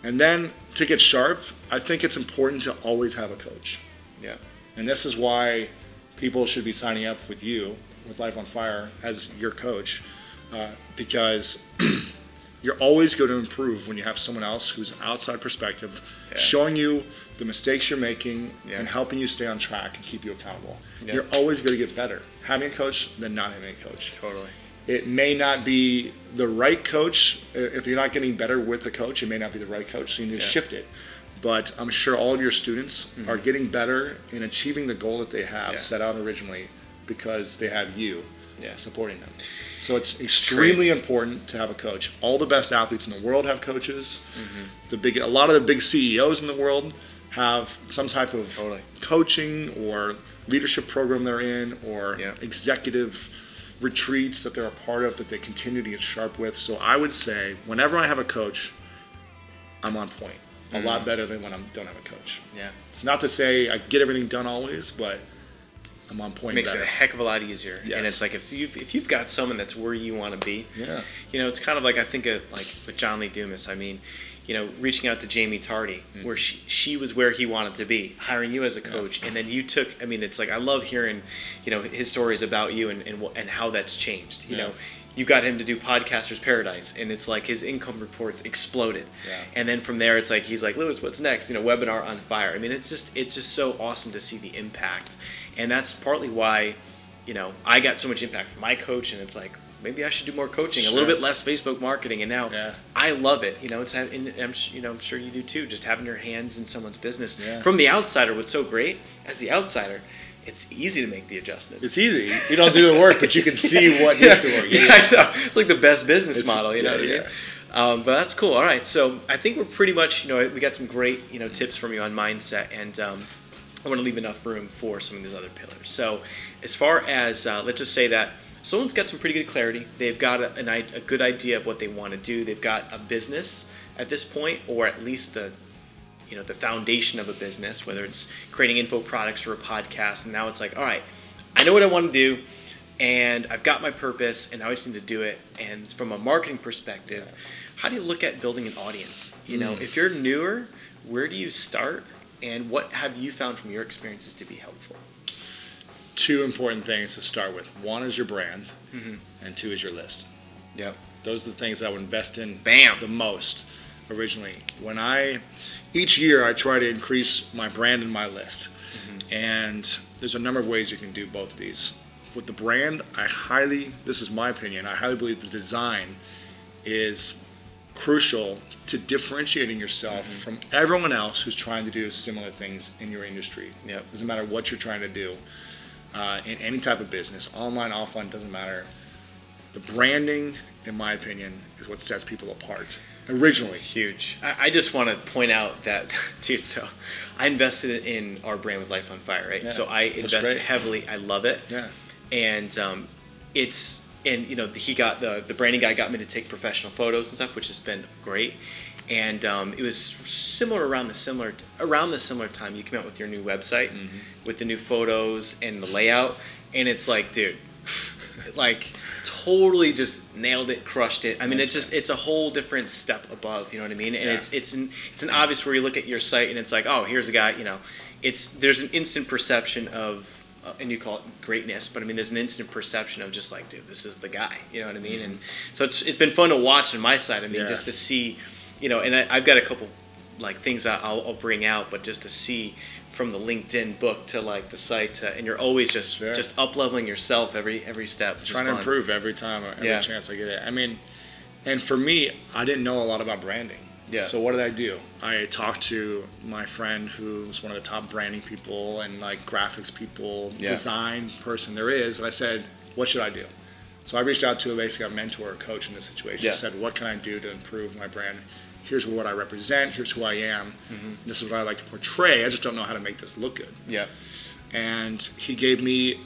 And then to get sharp, I think it's important to always have a coach. Yeah. And this is why people should be signing up with you, with Life on Fire, as your coach, because you're always going to improve when you have someone else who's an outside perspective, showing you the mistakes you're making and helping you stay on track and keep you accountable. You're always going to get better having a coach than not having a coach. Totally. It may not be the right coach. If you're not getting better with a coach, it may not be the right coach, so you need to shift it. But I'm sure all of your students are getting better in achieving the goal that they have set out originally because they have you supporting them. So it's extremely important to have a coach. All the best athletes in the world have coaches. A lot of the big CEOs in the world have some type of coaching or leadership program they're in, or executive retreats that they're a part of that they continue to get sharp with. So I would say whenever I have a coach, I'm on point. A lot better than when I don't have a coach. It's not to say I get everything done always, but I'm on point. It makes better. it a heck of a lot easier. And it's like if you've got someone that's where you want to be, you know, it's kind of like I think of like with John Lee Dumas. I mean, you know, reaching out to Jamie Tardy, where she was where he wanted to be, hiring you as a coach, and then you took. I mean, it's like I love hearing, you know, his stories about you and how that's changed. You know, you got him to do Podcaster's Paradise, and it's like his income reports exploded. And then from there, it's like he's like, Lewis, what's next? You know, webinar on fire. I mean, it's just so awesome to see the impact, and that's partly why, you know, I got so much impact from my coach, and it's like, maybe I should do more coaching, a little bit less Facebook marketing, and now I love it. You know, it's I'm sure you do too. Just having your hands in someone's business from the outsider. What's so great as the outsider, it's easy to make the adjustments. It's easy. You don't do the work, but you can see what needs to work. I know. It's like the best business model. You know what I mean? But that's cool. All right, so I think we're pretty much. You know, we got some great tips from you on mindset, and I want to leave enough room for some of these other pillars. So as far as let's just say that someone's got some pretty good clarity. They've got a good idea of what they want to do. They've got a business at this point, or at least the foundation of a business, whether it's creating info products or a podcast. And now it's like, all right, I know what I want to do, and I've got my purpose, and now I just need to do it. And from a marketing perspective, how do you look at building an audience? You know, if you're newer, where do you start, and what have you found from your experiences to be helpful? Two important things to start with. One is your brand, and two is your list. Those are the things that I would invest in the most originally. Each year I try to increase my brand and my list. And there's a number of ways you can do both of these. With the brand, this is my opinion, I highly believe the design is crucial to differentiating yourself from everyone else who's trying to do similar things in your industry. Doesn't matter what you're trying to do. In any type of business, online, offline, doesn't matter. The branding, in my opinion, is what sets people apart. Originally. Huge. I just want to point out that, dude, so I invested in our brand with Life on Fire, right? So I invested heavily. I love it. And you know, the branding guy got me to take professional photos and stuff, which has been great. And it was similar around the similar time you came out with your new website with the new photos and the layout, and it's like, dude, like totally just nailed it, crushed it. I mean, it's a whole different step above, you know what I mean? And it's an obvious where you look at your site and it's like, oh, here's a guy, you know, there's an instant perception of and you call it greatness, but I mean, there's an instant perception of just like, dude, this is the guy, you know what I mean? And so it's been fun to watch on my side. I mean, just to see. You know, and I've got a couple like things I'll bring out, but just to see from the LinkedIn book to like the site, and you're always just up leveling yourself every step. Trying to improve every time, every chance I get it. I mean, and for me, I didn't know a lot about branding. So what did I do? I talked to my friend who's one of the top branding people and like graphics people, design person there is, and I said, what should I do? So I reached out to basically a mentor or coach in this situation. I said, what can I do to improve my brand? Here's what I represent. Here's who I am. This is what I like to portray. I just don't know how to make this look good. And he gave me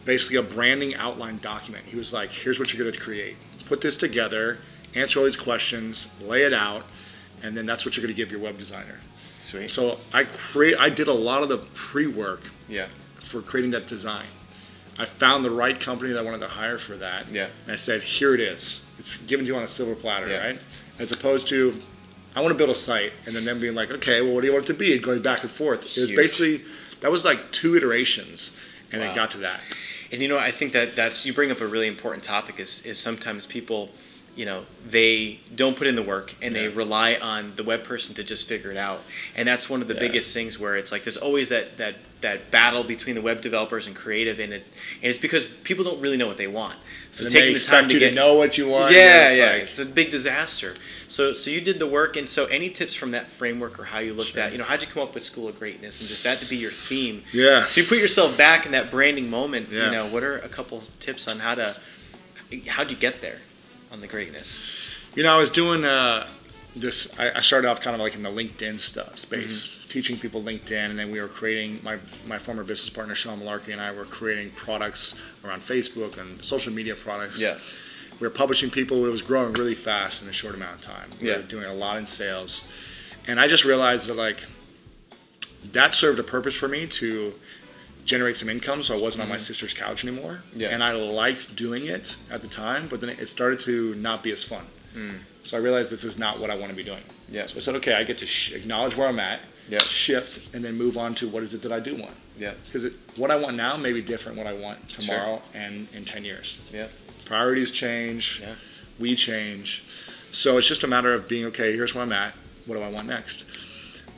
basically a branding outline document. He was like, here's what you're going to create. Put this together, answer all these questions, lay it out, and then that's what you're going to give your web designer. Sweet. So I did a lot of the pre-work for creating that design. I found the right company that I wanted to hire for that. And I said, here it is. It's given to you on a silver platter, right? As opposed to, I want to build a site, and then them being like, okay, well, what do you want it to be? And going back and forth. It was basically, that was like 2 iterations, and it got to that. And you know, I think that's you bring up a really important topic is sometimes people they don't put in the work and they rely on the web person to just figure it out. And that's one of the biggest things where it's like there's always that battle between the web developers and creative, and it's because people don't really know what they want. So taking the time to know what you want. It's a big disaster. So you did the work, and so any tips from that framework or how you looked at, how'd you come up with School of Greatness and just that to be your theme? Yeah. So you put yourself back in that branding moment. Yeah. What are a couple tips on how'd you get there on the greatness? I was doing this. I started off kind of like in the LinkedIn space, teaching people LinkedIn, and then we were creating, my former business partner Sean Malarkey and I were creating products around Facebook and social media products. Yeah. We were publishing people. It was growing really fast in a short amount of time. We were doing a lot in sales, and I just realized that that served a purpose for me to generate some income, so I wasn't on my sister's couch anymore. Yeah. And I liked doing it at the time, but then it started to not be as fun. So I realized this is not what I want to be doing. Yeah. So I said, okay, I get to acknowledge where I'm at, shift, and then move on to what is it that I do want. Yeah. Because what I want now may be different what I want tomorrow and in 10 years. Yeah. Priorities change. Yeah. We change. So it's just a matter of being, okay, here's where I'm at. What do I want next?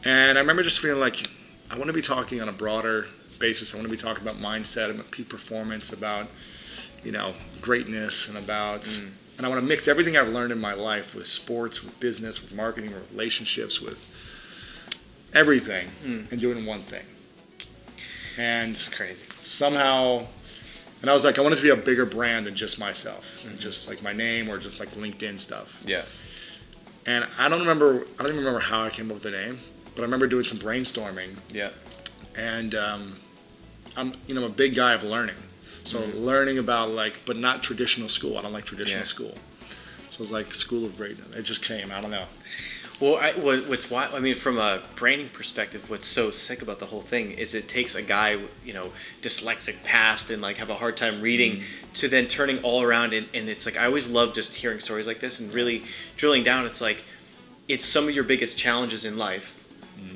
And I remember just feeling like I want to be talking on a broader basis. I want to be talking about mindset, about peak performance, about greatness, and about and I want to mix everything I've learned in my life with sports, with business, with marketing, with relationships, with everything, and doing one thing. And it's crazy. Somehow, and I was like, I want it to be a bigger brand than just myself, and just like my name or just like LinkedIn stuff. Yeah. And I don't even remember how I came up with the name, but I remember doing some brainstorming. Yeah. And I'm a big guy of learning. So learning about but not traditional school. I don't like traditional school. So it was like School of Greatness. It just came. I don't know. Well, what's wild, from a branding perspective, what's so sick about the whole thing is it takes a guy, dyslexic past and have a hard time reading to then turning all around. And it's like, I always love just hearing stories like this and really drilling down. It's like, it's some of your biggest challenges in life.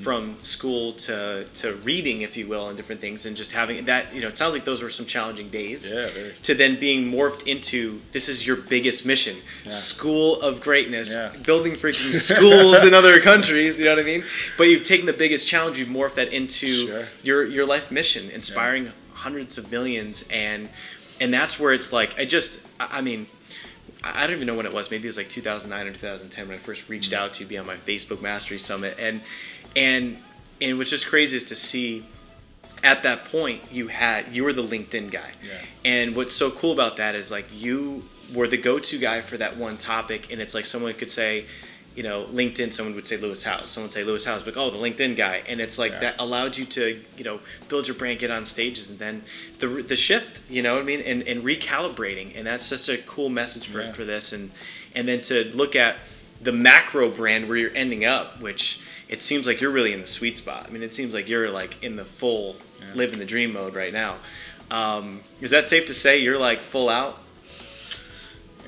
From school to reading, if you will, and different things, and just having that, it sounds like those were some challenging days. Yeah, very. To then being morphed into, this is your biggest mission, School of Greatness, building freaking schools in other countries, you know what I mean? But you've taken the biggest challenge, you've morphed that into your life mission, inspiring hundreds of millions, and that's where it's like, I don't even know when it was. Maybe it was like 2009 or 2010 when I first reached out to you, be on my Facebook Mastery Summit, and what's just crazy is to see at that point you were the LinkedIn guy. Yeah. And what's so cool about that is you were the go-to guy for that one topic, and it's like someone could say, LinkedIn, someone would say Lewis Howes, someone would say Lewis Howes, but the LinkedIn guy, and it's like that allowed you to build your brand, get on stages, and then the shift, and recalibrating, and that's just a cool message for this, and then to look at the macro brand where you're ending up, which it seems like you're really in the sweet spot. It seems like you're in the full living the dream mode right now. Is that safe to say you're full out?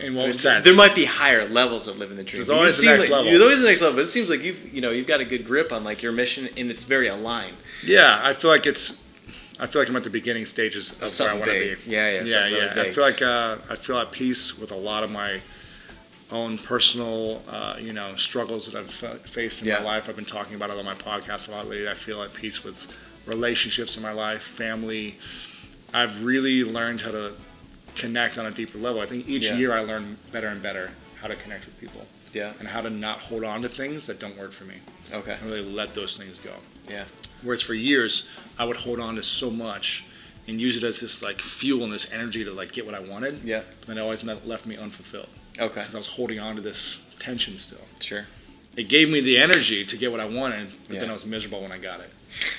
In what sense? There might be higher levels of living the dream. There's always the next level. There's always the next level, but it seems like you've got a good grip on your mission, and it's very aligned. Yeah, I feel like I'm at the beginning stages of where I want to be. Yeah. Really I feel like I feel at peace with a lot of my own personal struggles that I've faced in my life. I've been talking about it on my podcast a lot lately. I feel at peace with relationships in my life, family. I've really learned how to connect on a deeper level. I think each year I learn better and better how to connect with people. Yeah. And how to not hold on to things that don't work for me. Okay. And really let those things go. Yeah. Whereas for years I would hold on to so much and use it as this fuel and this energy to get what I wanted. Yeah. But then it always left me unfulfilled. Okay. Because I was holding on to this tension still. Sure. It gave me the energy to get what I wanted, but then I was miserable when I got it.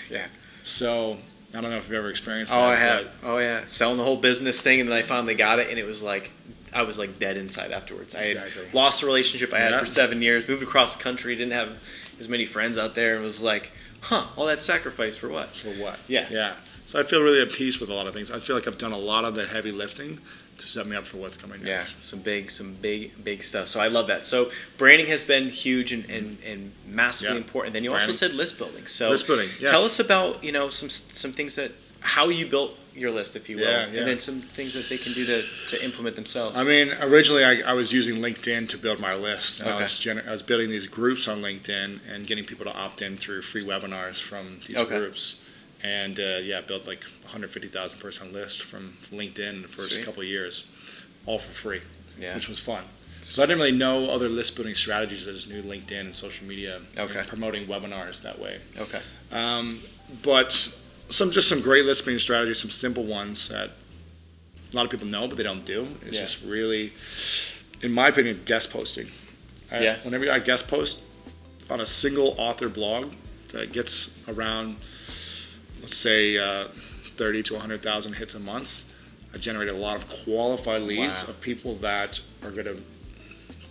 Yeah. So I don't know if you've ever experienced that. I have. Oh yeah. Selling the whole business thing, and then I finally got it, and it was I was dead inside afterwards. I had lost a relationship I had for 7 years, moved across the country, didn't have as many friends out there, and was like, all that sacrifice for what? For what? Yeah. Yeah. So I feel really at peace with a lot of things. I feel like I've done a lot of the heavy lifting to set me up for what's coming next. Yeah, some big stuff. So I love that. So branding has been huge and massively important. Then you also said list building. So list building. Yeah. Tell us about some things how you built your list, if you will, Yeah, yeah. and then some things that they can do to implement themselves. I mean, originally I was using LinkedIn to build my list. And Okay. I was building these groups on LinkedIn and getting people to opt in through free webinars from these groups. And built like 150,000 person list from LinkedIn in the first Sweet. couple of years, all for free, Yeah. which was fun. So I didn't really know other list building strategies. I just knew LinkedIn and social media and promoting webinars that way. Okay. But some great list building strategies, some simple ones that a lot of people know but they don't do. It's just really, in my opinion, guest posting. Whenever I guest post on a single author blog that gets around, let's say 30 to 100,000 hits a month, I generate a lot of qualified leads of people that are going to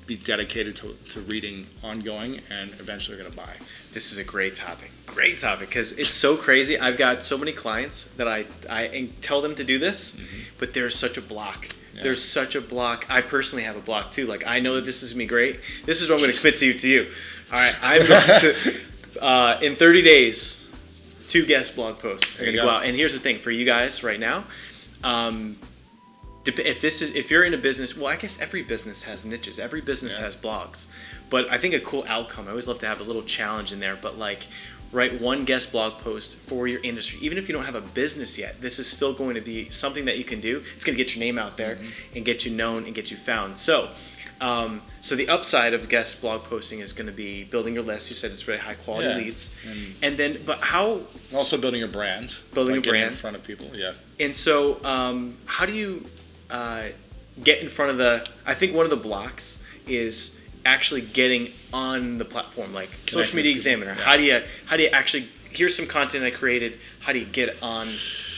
be dedicated to reading ongoing and eventually going to buy. This is a great topic. Great topic, because it's so crazy. I've got so many clients that I tell them to do this, but there's such a block. Yeah. There's such a block. I personally have a block too. Like, I know that this is going to be great. This is what I'm going to commit to you. All right, I'm going to, in 30 days, 2 guest blog posts are going to go out. And here's the thing for you guys right now. If you're in a business, well, I guess every business has niches. Every business has blogs. But I think a cool outcome, I always love to have a little challenge in there, but like, write 1 guest blog post for your industry. Even if you don't have a business yet, this is still going to be something that you can do. It's going to get your name out there and get you known and get you found. So the upside of guest blog posting is going to be building your list. You said it's really high quality leads. And then, but how? Also building your brand. Building a brand. In front of people, And so how do you get in front of I think one of the blocks is actually getting on the platform, like Social Media Examiner. How do you actually, here's some content I created, how do you get on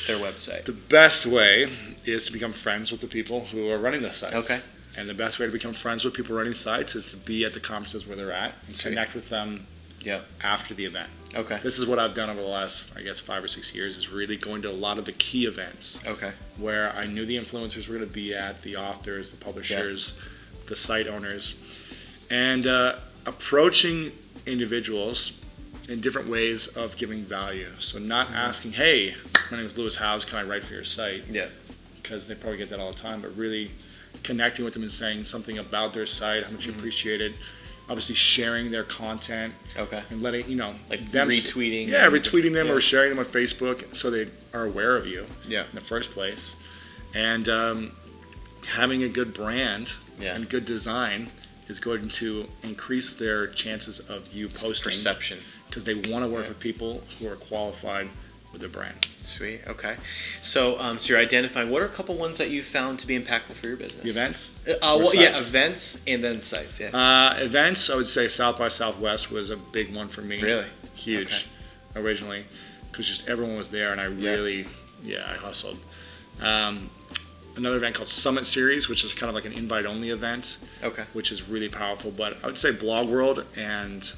their website? The best way is to become friends with the people who are running the sites. Okay. And the best way to become friends with people running sites is to be at the conferences where they're at and connect with them after the event. Okay. This is what I've done over the last, I guess, 5 or 6 years, is really going to a lot of the key events. Okay. Where I knew the influencers were going to be at, the authors, the publishers, the site owners, and approaching individuals in different ways of giving value. So not asking, hey, my name is Lewis Howes, can I write for your site? Yeah. Because they probably get that all the time, but really connecting with them and saying something about their site, how much you appreciate it. Obviously sharing their content. Okay. And letting, like them retweeting. Yeah, retweeting them or sharing them on Facebook so they are aware of you in the first place. And having a good brand and good design is going to increase their chances of you posting. Perception. Because they want to work with people who are qualified with their brand. Sweet. Okay. So, so you're identifying. What are a couple ones that you found to be impactful for your business? Events. Events and then sites. Yeah. Events. I would say South by Southwest was a big one for me. Really. Huge. Okay. Originally, because just everyone was there, and I really, I hustled. Another event called Summit Series, which is kind of like an invite-only event. Okay. Which is really powerful. But I would say Blog World and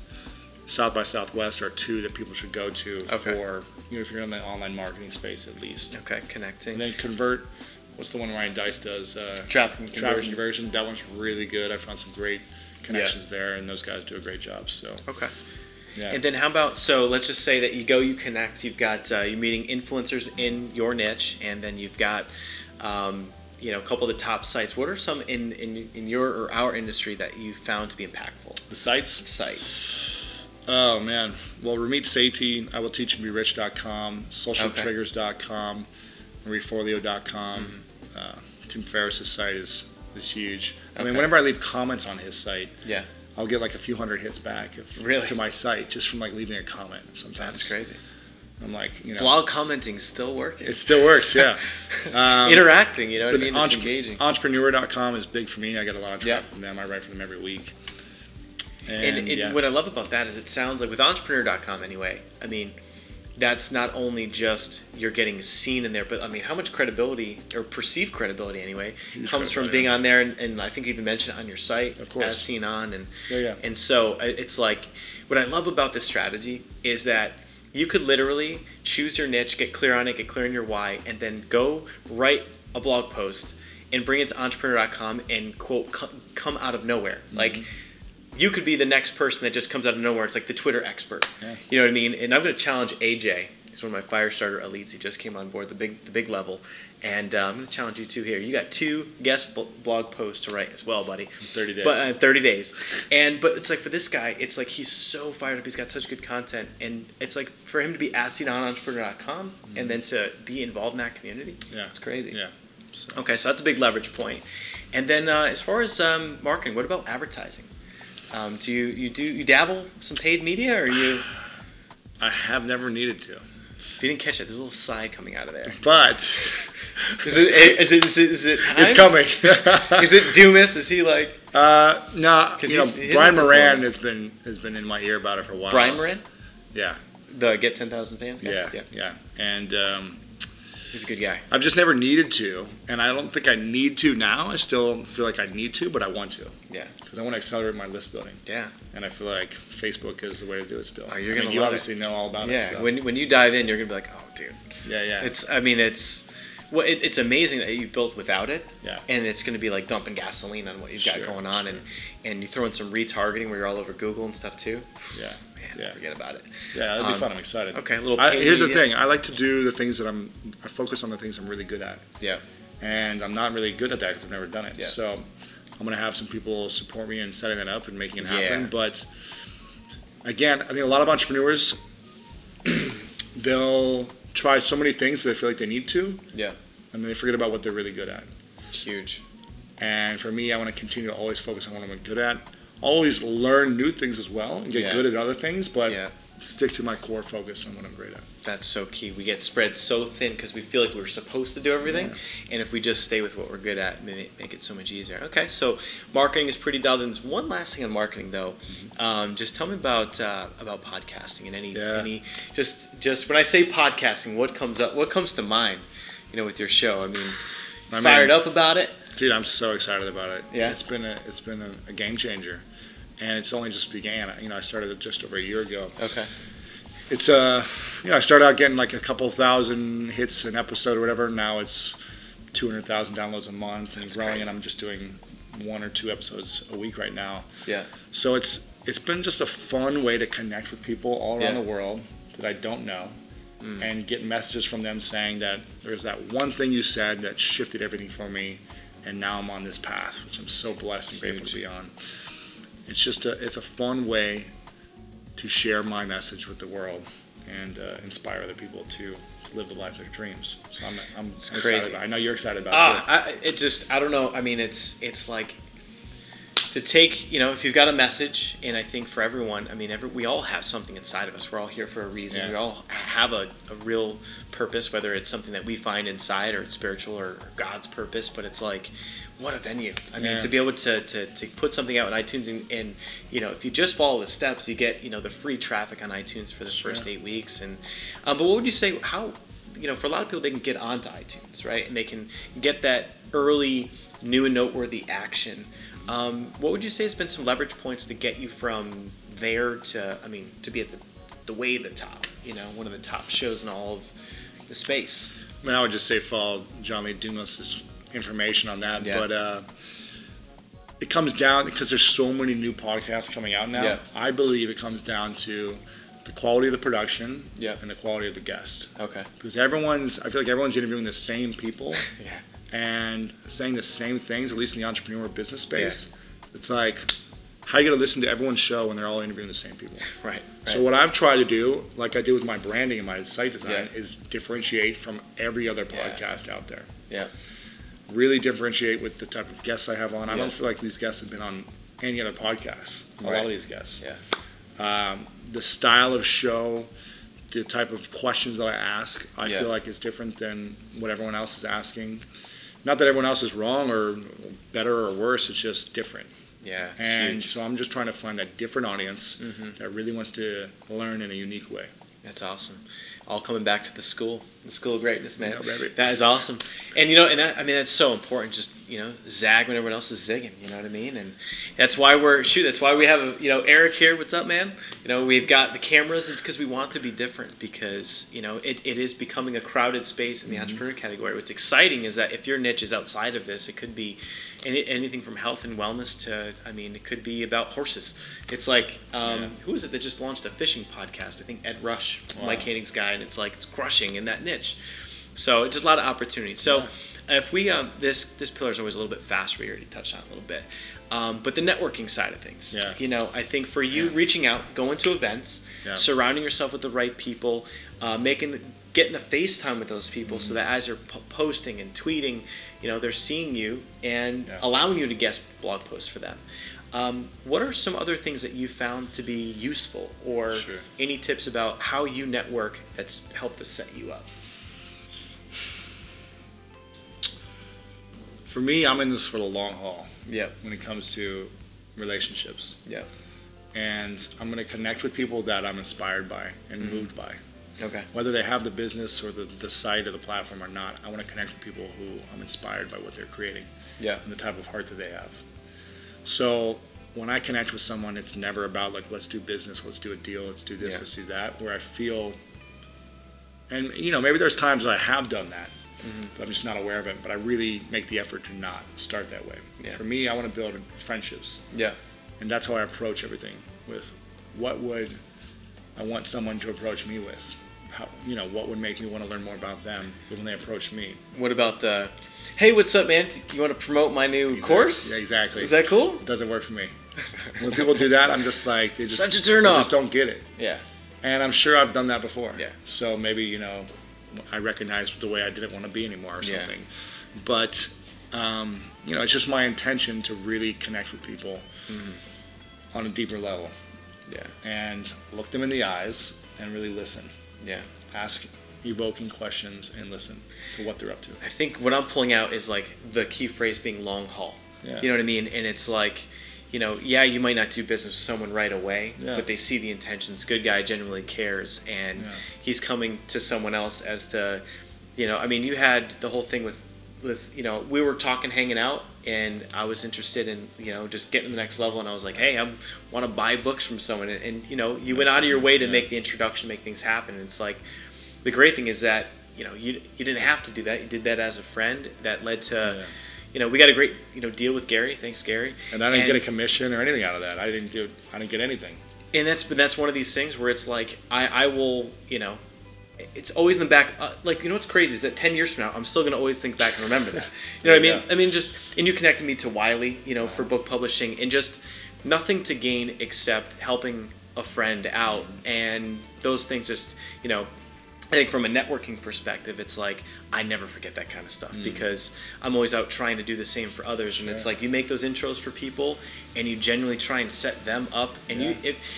South by Southwest are 2 that people should go to for, if you're in the online marketing space at least. Okay, connecting. And then Convert, what's the one Ryan Dice does? Traffic and Conversion. That one's really good. I found some great connections there, and those guys do a great job. So. Okay. Yeah. And then how about, so let's just say that you connect, you've got, you're meeting influencers in your niche, and then you've got, a couple of the top sites. What are some in your or our industry that you found to be impactful? The sites? Sites. Oh man, well, Ramit Sethi, I will teach you to be rich.com, socialtriggers.com, marieforleo.com. Tim Ferriss's site is huge. I mean, whenever I leave comments on his site, I'll get like a few hundred hits back to my site just from like leaving a comment sometimes. That's crazy. I'm like, blog commenting still working. It still works, yeah. Interacting, you know what I mean? It's engaging. Entrepreneur.com is big for me. I get a lot of traffic from them. I write for them every week. And what I love about that is it sounds like, with Entrepreneur.com anyway, I mean, that's not only just you're getting seen in there, but I mean, how much credibility, or perceived credibility anyway, comes from being on there, and I think you even mentioned it on your site, of course, as seen on, and so it's like, what I love about this strategy is that you could literally choose your niche, get clear on it, get clear on your why, and then go write a blog post and bring it to Entrepreneur.com and quote, come out of nowhere. Like, you could be the next person that just comes out of nowhere. It's like the Twitter expert. You know what I mean? And I'm going to challenge AJ. He's one of my fire starter elites. He just came on board the big level. And I'm going to challenge you two here. You got 2 guest blog posts to write as well, buddy. 30 days. But 30 days. But it's like for this guy, it's like he's so fired up. He's got such good content. And it's like for him to be seen on entrepreneur.com and then to be involved in that community, it's crazy. Yeah. So. Okay, so that's a big leverage point. And then as far as marketing, what about advertising? Do you dabble some paid media, or you? I have never needed to. If you didn't catch it, there's a little sigh coming out of there. But is it time? It's coming. Is it Dumas? Is he like? No. Brian Moran has been in my ear about it for a while. Brian Moran? Yeah. The Get 10,000 Fans guy? Yeah. And he's a good guy. I've just never needed to, and I don't think I need to now. I still feel like I need to, but I want to. Yeah. Because I want to accelerate my list building. Yeah. And I feel like Facebook is the way to do it still. Oh, you're gonna you love obviously know all about it. Yeah. So. When you dive in, you're gonna be like, oh, dude. Yeah. It's amazing that you built without it. Yeah. And it's gonna be like dumping gasoline on what you've got going on, and you throw in some retargeting where you're all over Google and stuff too. Yeah. Man, forget about it. Yeah, that'd be fun. I'm excited. Okay, a little. Here's the thing. I like to do the things that I focus on the things I'm really good at. Yeah. And I'm not really good at that because I've never done it. Yeah. So I'm going to have some people support me in setting that up and making it happen. Yeah. But again, I think a lot of entrepreneurs, they'll try so many things that they feel like they need to. Yeah. And then they forget about what they're really good at. Huge. And for me, I want to continue to always focus on what I'm good at. Always learn new things as well and get good at other things, but stick to my core focus on what I'm great at. That's so key. We get spread so thin because we feel like we're supposed to do everything, and if we just stay with what we're good at, make it so much easier. Okay, so marketing is pretty dialed in. One last thing on marketing, though, just tell me about podcasting and any just when I say podcasting, what comes to mind, with your show? I mean, fired up about it. Dude, I'm so excited about it. Yeah. It's been a game changer, and it's only just began. I started it just over a year ago. Okay. It's I started out getting like a couple thousand hits an episode or whatever. Now it's 200,000 downloads a month and growing. Great. And I'm just doing 1 or 2 episodes a week right now. Yeah. So it's been just a fun way to connect with people all around the world that I don't know. And get messages from them saying that there's that one thing you said that shifted everything for me. And now I'm on this path, which I'm so blessed and grateful to be on. It's just it's a fun way to share my message with the world and inspire other people to live the life of their dreams. So I'm excited about it. I know you're excited about it. I don't know. I mean, it's like to take, if you've got a message, and I think for everyone, I mean, we all have something inside of us. We're all here for a reason. Yeah. We all have a real purpose, whether it's something that we find inside or it's spiritual or God's purpose, but it's like, what a venue. I mean, to be able to put something out on iTunes and if you just follow the steps, you get, the free traffic on iTunes for the first 8 weeks. And but what would you say, how, for a lot of people, they can get onto iTunes, right? And they can get that early new and noteworthy action. What would you say has been some leverage points to get you from there to be at the top, one of the top shows in all of the space? I mean, I would just say follow John Lee Dumas' information on that, but it comes down, because there's so many new podcasts coming out now, I believe it comes down to the quality of the production and the quality of the guest. Okay. Because I feel like everyone's interviewing the same people. And saying the same things, at least in the entrepreneur business space. It's like, how are you going to listen to everyone's show when they're all interviewing the same people? Right. So what I've tried to do, like I do with my branding and my site design, is differentiate from every other podcast out there. Yeah. Really differentiate with the type of guests I have on. I don't feel like these guests have been on any other podcast. A lot of these guests. The style of show, the type of questions that I ask, I feel like is different than what everyone else is asking. Not that everyone else is wrong or better or worse, it's just different. Yeah, it's huge. So I'm just trying to find that different audience that really wants to learn in a unique way. That's awesome. All coming back to the school of greatness, man. Yeah, baby. That is awesome. And that's so important. Just zag when everyone else is zigging. You know what I mean? And that's why that's why we have Eric here. What's up, man? We've got the cameras. It's because we want to be different. Because it is becoming a crowded space in the entrepreneur category. What's exciting is that if your niche is outside of this, it could be anything from health and wellness to it could be about horses. It's like who is it that just launched a fishing podcast? I think Ed Rush, Mike Koenig's guy. and it's like it's crushing in that niche. So it's just a lot of opportunities. So if we this pillar is always a little bit faster. We already touched on it a little bit, but the networking side of things. Yeah. You know, I think for you, reaching out, going to events, surrounding yourself with the right people, getting the FaceTime with those people, so that as you're posting and tweeting, you know, they're seeing you and allowing you to guest blog posts for them. What are some other things that you found to be useful, or any tips about how you network that's helped to set you up? For me, I'm in this for the long haul. Yeah. When it comes to relationships. Yeah. And I'm going to connect with people that I'm inspired by and moved by. Okay. Whether they have the business or the site or the platform or not, I want to connect with people who I'm inspired by what they're creating. Yeah. And the type of heart that they have. So when I connect with someone, it's never about like, let's do business, let's do a deal, let's do this, let's do that, where I feel, and you know, maybe there's times that I have done that, but I'm just not aware of it, but I really make the effort to not start that way. For me, I want to build friendships. Yeah. And that's how I approach everything, with what would I want someone to approach me with? How, you know, what would make me want to learn more about them when they approach me? What about the, hey, what's up, man? You want to promote my new course? Yeah, exactly. Is that cool? It doesn't work for me. When people do that, I'm just like, they just, such a turn they off. just don't get it. Yeah. And I'm sure I've done that before. Yeah. So maybe, you know, I recognize the way I didn't want to be anymore or something. But, you know, it's just my intention to really connect with people on a deeper level. Yeah. And look them in the eyes and really listen. Yeah. Ask evoking questions and listen to what they're up to. I think what I'm pulling out is like the key phrase being long haul. Yeah. You know what I mean? And it's like, you know, yeah, you might not do business with someone right away, but they see the intentions. Good guy genuinely cares, and he's coming to someone else as to, you know, I mean, you had the whole thing with, you know, we were talking, hanging out, and I was interested in, you know, just getting to the next level, and I was like, hey, I want to buy books from someone, and you know, you went out of your way to make the introduction, make things happen. And it's like, the great thing is that, you know, you didn't have to do that. You did that as a friend. That led to, you know, we got a great, you know, deal with Gary. Thanks, Gary. And I didn't get a commission or anything out of that. I didn't get anything. And that's one of these things where it's like, I will, you know, it's always in the back. Like, you know what's crazy is that 10 years from now, I'm still going to always think back and remember that. You know what I mean? I mean, just, and you connected me to Wiley, you know, for book publishing, and just nothing to gain except helping a friend out. And those things just, you know, I think from a networking perspective, it's like, I never forget that kind of stuff because I'm always out trying to do the same for others. And it's like, you make those intros for people and you genuinely try and set them up. And you,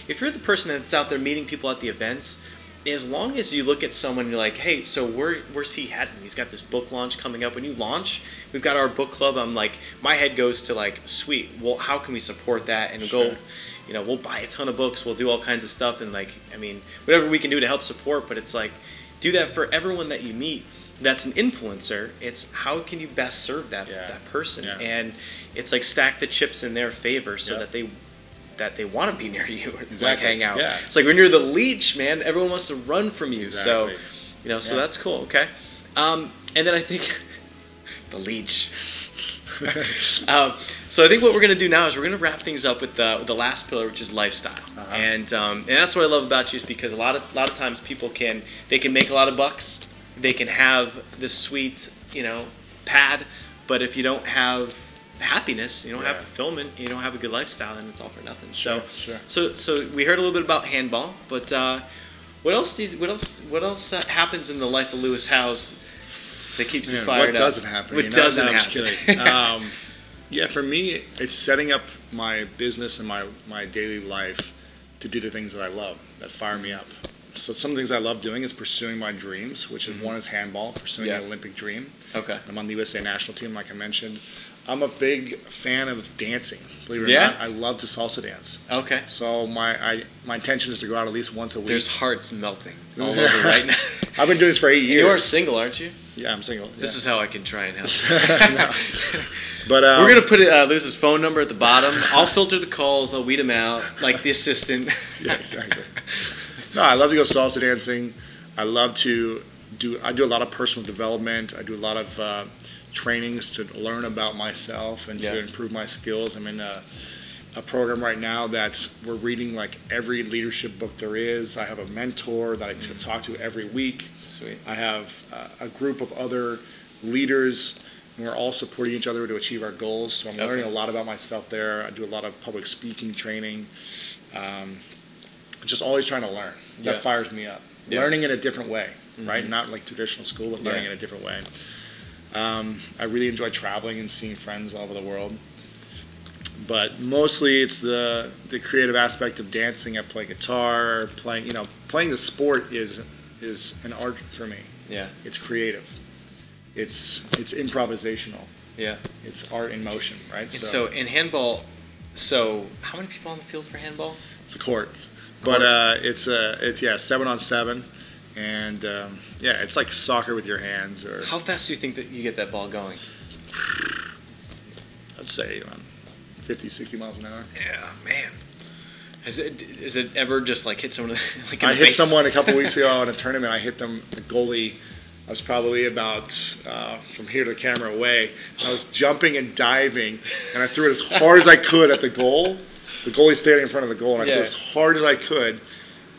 if you're the person that's out there meeting people at the events, as long as you look at someone and you're like, hey, so where's he heading? He's got this book launch coming up. When you launch, we've got our book club. I'm like, my head goes to like, sweet, well, how can we support that? And go, you know, we'll buy a ton of books. We'll do all kinds of stuff. And like, I mean, whatever we can do to help support, but it's like, do that for everyone that you meet that's an influencer. It's how can you best serve that person? And it's like stack the chips in their favor so that they want to be near you, like hang out. It's like when you're the leech, man, everyone wants to run from you. So, you know, so that's cool. Okay. And then I think the leech. So I think what we're going to do now is we're going to wrap things up with the last pillar, which is lifestyle. And that's what I love about you, is because a lot of times people can make a lot of bucks, they can have this sweet, you know, pad, but if you don't have happiness, you don't have fulfillment, you don't have a good lifestyle, then it's all for nothing. So we heard a little bit about handball, but what else happens in the life of Lewis Howes that keeps you fired up? What doesn't happen? What doesn't happen? I'm just kidding. Yeah, for me, it's setting up my business and my daily life to do the things that I love, that fire me up. So some things I love doing is pursuing my dreams, which is one is handball, pursuing an Olympic dream. Okay. I'm on the USA national team, like I mentioned. I'm a big fan of dancing. Believe it or not, I love to salsa dance. Okay. So my intention is to go out at least once a week. There's hearts melting all over right now. I've been doing this for 8 years. You are single, aren't you? Yeah, I'm single. This is how I can try and help. No. But we're gonna put Lewis' phone number at the bottom. I'll filter the calls. I'll weed him out like the assistant. Yeah, exactly. No, I love to go salsa dancing. I love to do a lot of personal development. I do a lot of trainings to learn about myself and to improve my skills. I'm in a program right now we're reading like every leadership book there is. I have a mentor that I talk to every week. Sweet. I have a group of other leaders, and we're all supporting each other to achieve our goals. So I'm learning a lot about myself there. I do a lot of public speaking training. Just always trying to learn. That fires me up. Yeah. Learning in a different way, right? Not like traditional school, but learning in a different way. I really enjoy traveling and seeing friends all over the world. But mostly it's the creative aspect of dancing. I play guitar, playing the sport is an art for me. Yeah. It's creative. It's improvisational. Yeah. It's art in motion, right? And so in handball, how many people on the field for handball? It's a court. But it's 7-on-7, and it's like soccer with your hands. Or how fast do you think that you get that ball going? I'd say around 50, 60 miles an hour. Yeah, man. Has it ever just like hit someone like in I the hit face? someone a couple weeks ago in a tournament. I hit them, the goalie. I was probably about from here to the camera away. I was jumping and diving, and I threw it as hard as I could at the goal. The goalie's standing in front of the goal, and I threw it as hard as I could.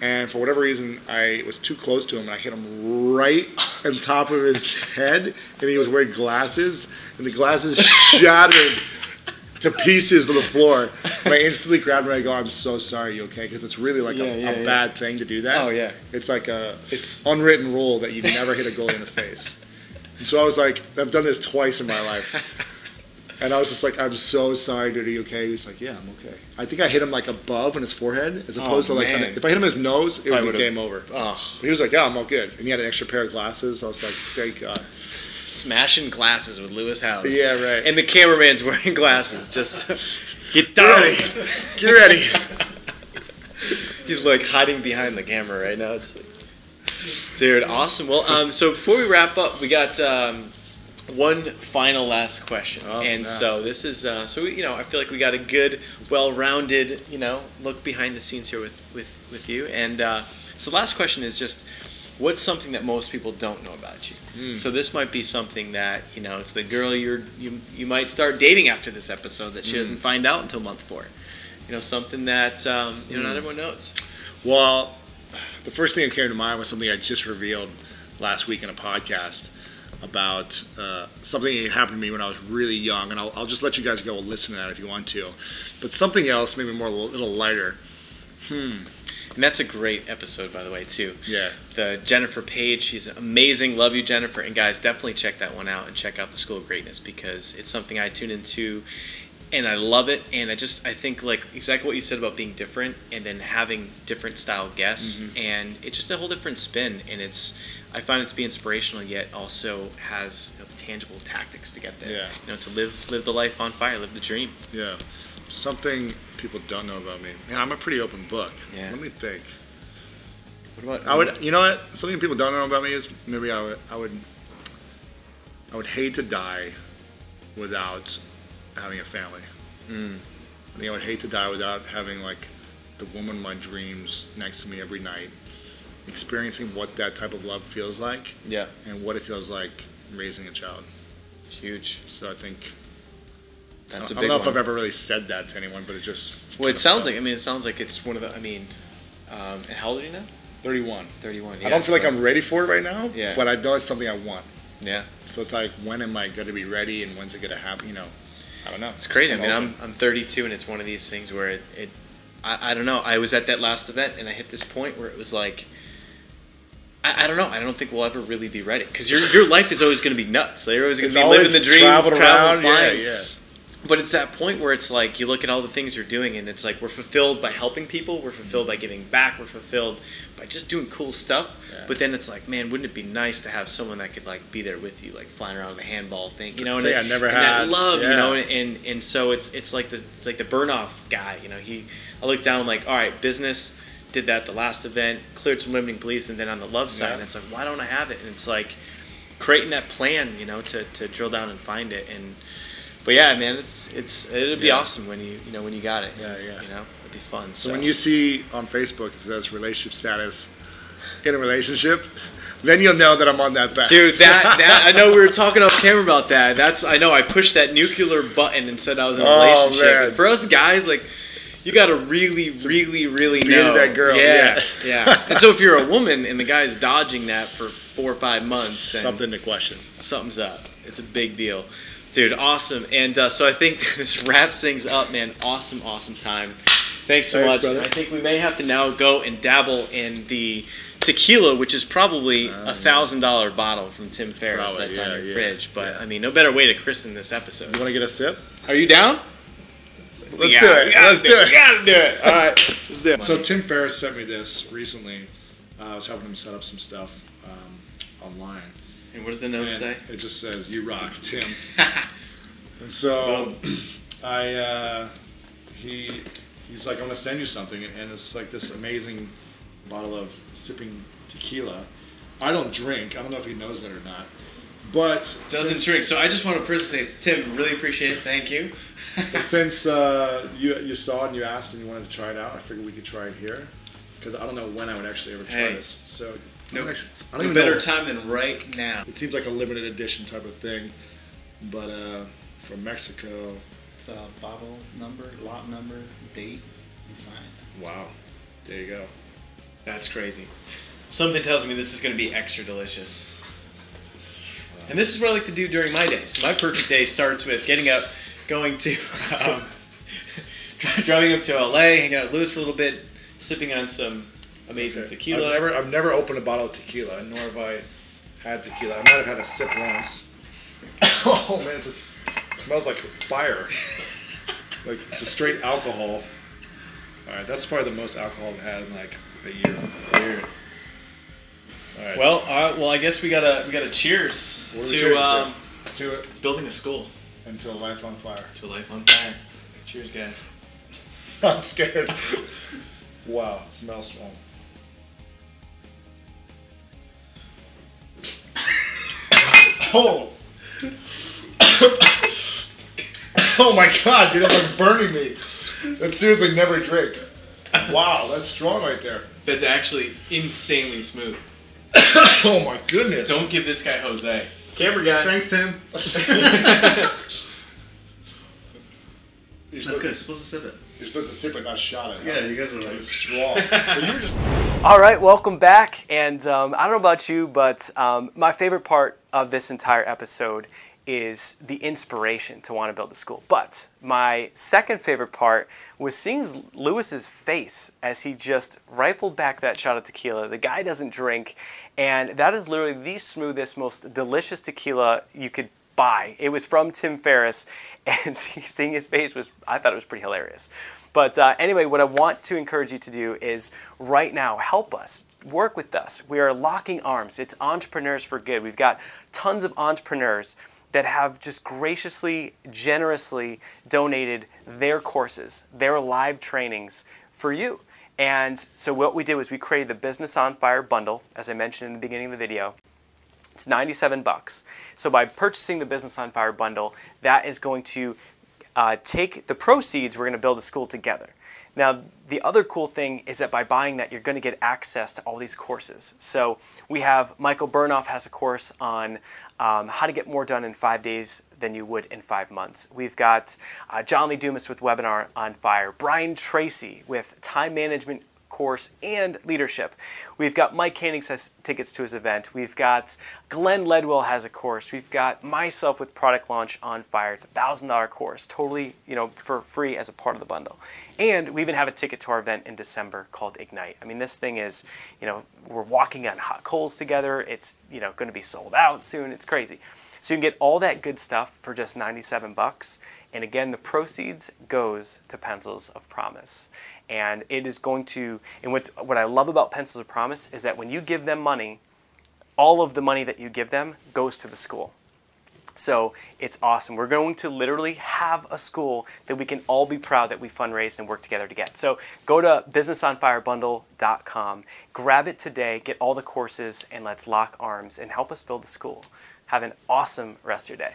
And for whatever reason, I was too close to him, and I hit him right on top of his head. And he was wearing glasses, and the glasses shattered to pieces on the floor. And I instantly grabbed him and I go, "I'm so sorry, you okay?" Because it's really like a bad thing to do that. Oh, yeah. It's like it's unwritten rule that you never hit a goalie in the face. And so I was like, I've done this twice in my life. And I was just like, "I'm so sorry, dude. Are you okay?" He was like, "Yeah, I'm okay." I think I hit him like above in his forehead, as opposed to like if I hit him in his nose, it would be game over. Oh. But he was like, "Yeah, I'm all good." And he had an extra pair of glasses. I was like, "Thank God." Smashing glasses with Lewis House. Yeah, right. And the cameraman's wearing glasses. Just get ready. Get ready. He's like hiding behind the camera right now. It's like, dude, awesome. Well, so before we wrap up, we got one final last question. Oh, and snap. so this is I feel like we got a good, well-rounded, look behind the scenes here with you. And so the last question is just, what's something that most people don't know about you? So this might be something that, it's the girl you might start dating after this episode that she doesn't find out until month 4. Something that not everyone knows. Well, the first thing that came to mind was something I just revealed last week in a podcast about something that happened to me when I was really young, and I'll just let you guys go listen to that if you want to. But something else, maybe a little lighter. And that's a great episode, by the way, too. Yeah. The Jennifer Page, she's amazing. Love you, Jennifer. And guys, definitely check that one out and check out the School of Greatness, because it's something I tune into and I love it. And I think like exactly what you said about being different and then having different style guests. And it's just a whole different spin. And I find it to be inspirational, yet also has tangible tactics to get there. Yeah. To live the life on fire, live the dream. Yeah. Something people don't know about me. Man, I'm a pretty open book. Yeah. Let me think. What about I would, you know what? Something people don't know about me is maybe I would hate to die without having a family. I think I would hate to die without having like the woman of my dreams next to me every night, experiencing what that type of love feels like. Yeah. And what it feels like raising a child. Huge. So I think that's I don't know if I've ever really said that to anyone, but it just. Well, it sounds like it's one of the. And how old are you now? 31. 31. Yeah, I don't feel like I'm ready for it right now. Yeah. But I know it's something I want. Yeah. So it's like, when am I going to be ready, and when's it going to happen? I don't know. It's crazy. I'm 32, and it's one of these things where I don't know. I was at that last event, and I hit this point where it was like, I don't know. I don't think we'll ever really be ready, because your life is always going to be nuts. So you're always going to be living the dream, traveling around, flying. Yeah. But it's that point where it's like you look at all the things you're doing, and it's like we're fulfilled by helping people, we're fulfilled by giving back, we're fulfilled by just doing cool stuff. Yeah. But then it's like, man, wouldn't it be nice to have someone that could like be there with you, like flying around the handball thing, I never had. That love, Yeah. and so it's like the Burnoff guy, I look down, I'm like, all right, business, did that the last event, cleared some limiting beliefs, and then on the love side, it's like, why don't I have it? And it's like creating that plan, to drill down and find it. But yeah, man, it'd be awesome when you got it. Yeah. It'd be fun. So when you see on Facebook it says relationship status in a relationship, Then you'll know that I'm on that batch. Dude, that I know we were talking off camera about that. I know I pushed that nuclear button and said I was in a relationship. Man. And for us guys, like, you gotta really know that girl. Yeah. And so if you're a woman and the guy's dodging that for 4 or 5 months, then Something to question. something's up. It's a big deal. Dude, awesome. And so I think this wraps things up, man. Awesome time. Thanks so much. Brother. I think we may have to now go and dabble in the tequila, which is probably a $1,000 bottle from Tim Ferriss that's on your fridge. But, I mean, no better way to christen this episode. You want to get a sip? Are you down? Let's do it. Let's do it. We gotta do it. All right. Let's do it. So Tim Ferriss sent me this recently. I was helping him set up some stuff online. And what does the note say? It just says, "You rock, Tim." And so he's like, "I'm gonna send you something," and it's like this amazing bottle of sipping tequila. I don't drink. I don't know if he knows that or not. But doesn't drink. So I just want to personally say, Tim, really appreciate it. Thank you. Since you saw it and you asked and you wanted to try it out, I figured we could try it here because I don't know when I would actually ever try this. So I don't even better know. time than right now. It seems like a limited edition type of thing, but from Mexico. It's a bottle number, lot number, date, and sign. Wow, there you go. That's crazy. Something tells me this is going to be extra delicious. And this is what I like to do during my day. So my perfect day starts with getting up, going to, driving up to LA, hanging out with Lewis for a little bit, sipping on some amazing tequila. I've never opened a bottle of tequila, nor have I had tequila. I might have had a sip once. Oh man, it smells like fire. Like it's a straight alcohol. All right, that's probably the most alcohol I've had in like a year. It's here. All right. Well, I guess we gotta cheers What do we cheers to it. It's building a school. Until life on fire. To life on fire. Cheers, guys. I'm scared. Wow, it smells strong. Oh. Oh my God, dude, that's like burning me. That's seriously never drink. Wow, that's strong right there. That's actually insanely smooth. Oh my goodness. Don't give this guy Jose. Camera guy. Thanks, Tim. That's good. You're supposed to sip it. You're supposed to sip it, not shot it. Yeah, you guys were It like was strong. But you were just... All right, welcome back. And I don't know about you, but my favorite part of this entire episode is the inspiration to want to build a school. But my second favorite part was seeing Lewis's face as he just rifled back that shot of tequila. The guy doesn't drink, and that is literally the smoothest, most delicious tequila you could buy. It was from Tim Ferriss, and seeing his face I thought it was pretty hilarious. But anyway, what I want to encourage you to do is right now help us. Work with us. We are locking arms. It's Entrepreneurs for Good. We've got tons of entrepreneurs that have just graciously, generously donated their courses, their live trainings for you. And so what we did was we created the Business on Fire bundle, as I mentioned in the beginning of the video. It's $97. So by purchasing the Business on Fire bundle, that is going to take the proceeds, we're going to build a school together. Now, the other cool thing is that by buying that, you're going to get access to all these courses. So we have Michael Burnoff has a course on how to get more done in 5 days than you would in 5 months. We've got John Lee Dumas with Webinar on Fire, Brian Tracy with time management course and leadership. We've got Mike Koenig has tickets to his event. We've got Glenn Ledwell has a course. We've got myself with Product Launch on Fire. It's a $1,000 course, totally, for free as a part of the bundle. And we even have a ticket to our event in December called Ignite. I mean, this thing is, we're walking on hot coals together. It's, going to be sold out soon. It's crazy. So you can get all that good stuff for just $97. And again, the proceeds goes to Pencils of Promise. And it is going to, and what I love about Pencils of Promise is that when you give them money, all of the money that you give them goes to the school. So it's awesome. We're going to literally have a school that we can all be proud that we fundraised and worked together to get. So go to businessonfirebundle.com, grab it today, get all the courses, and let's lock arms and help us build the school. Have an awesome rest of your day.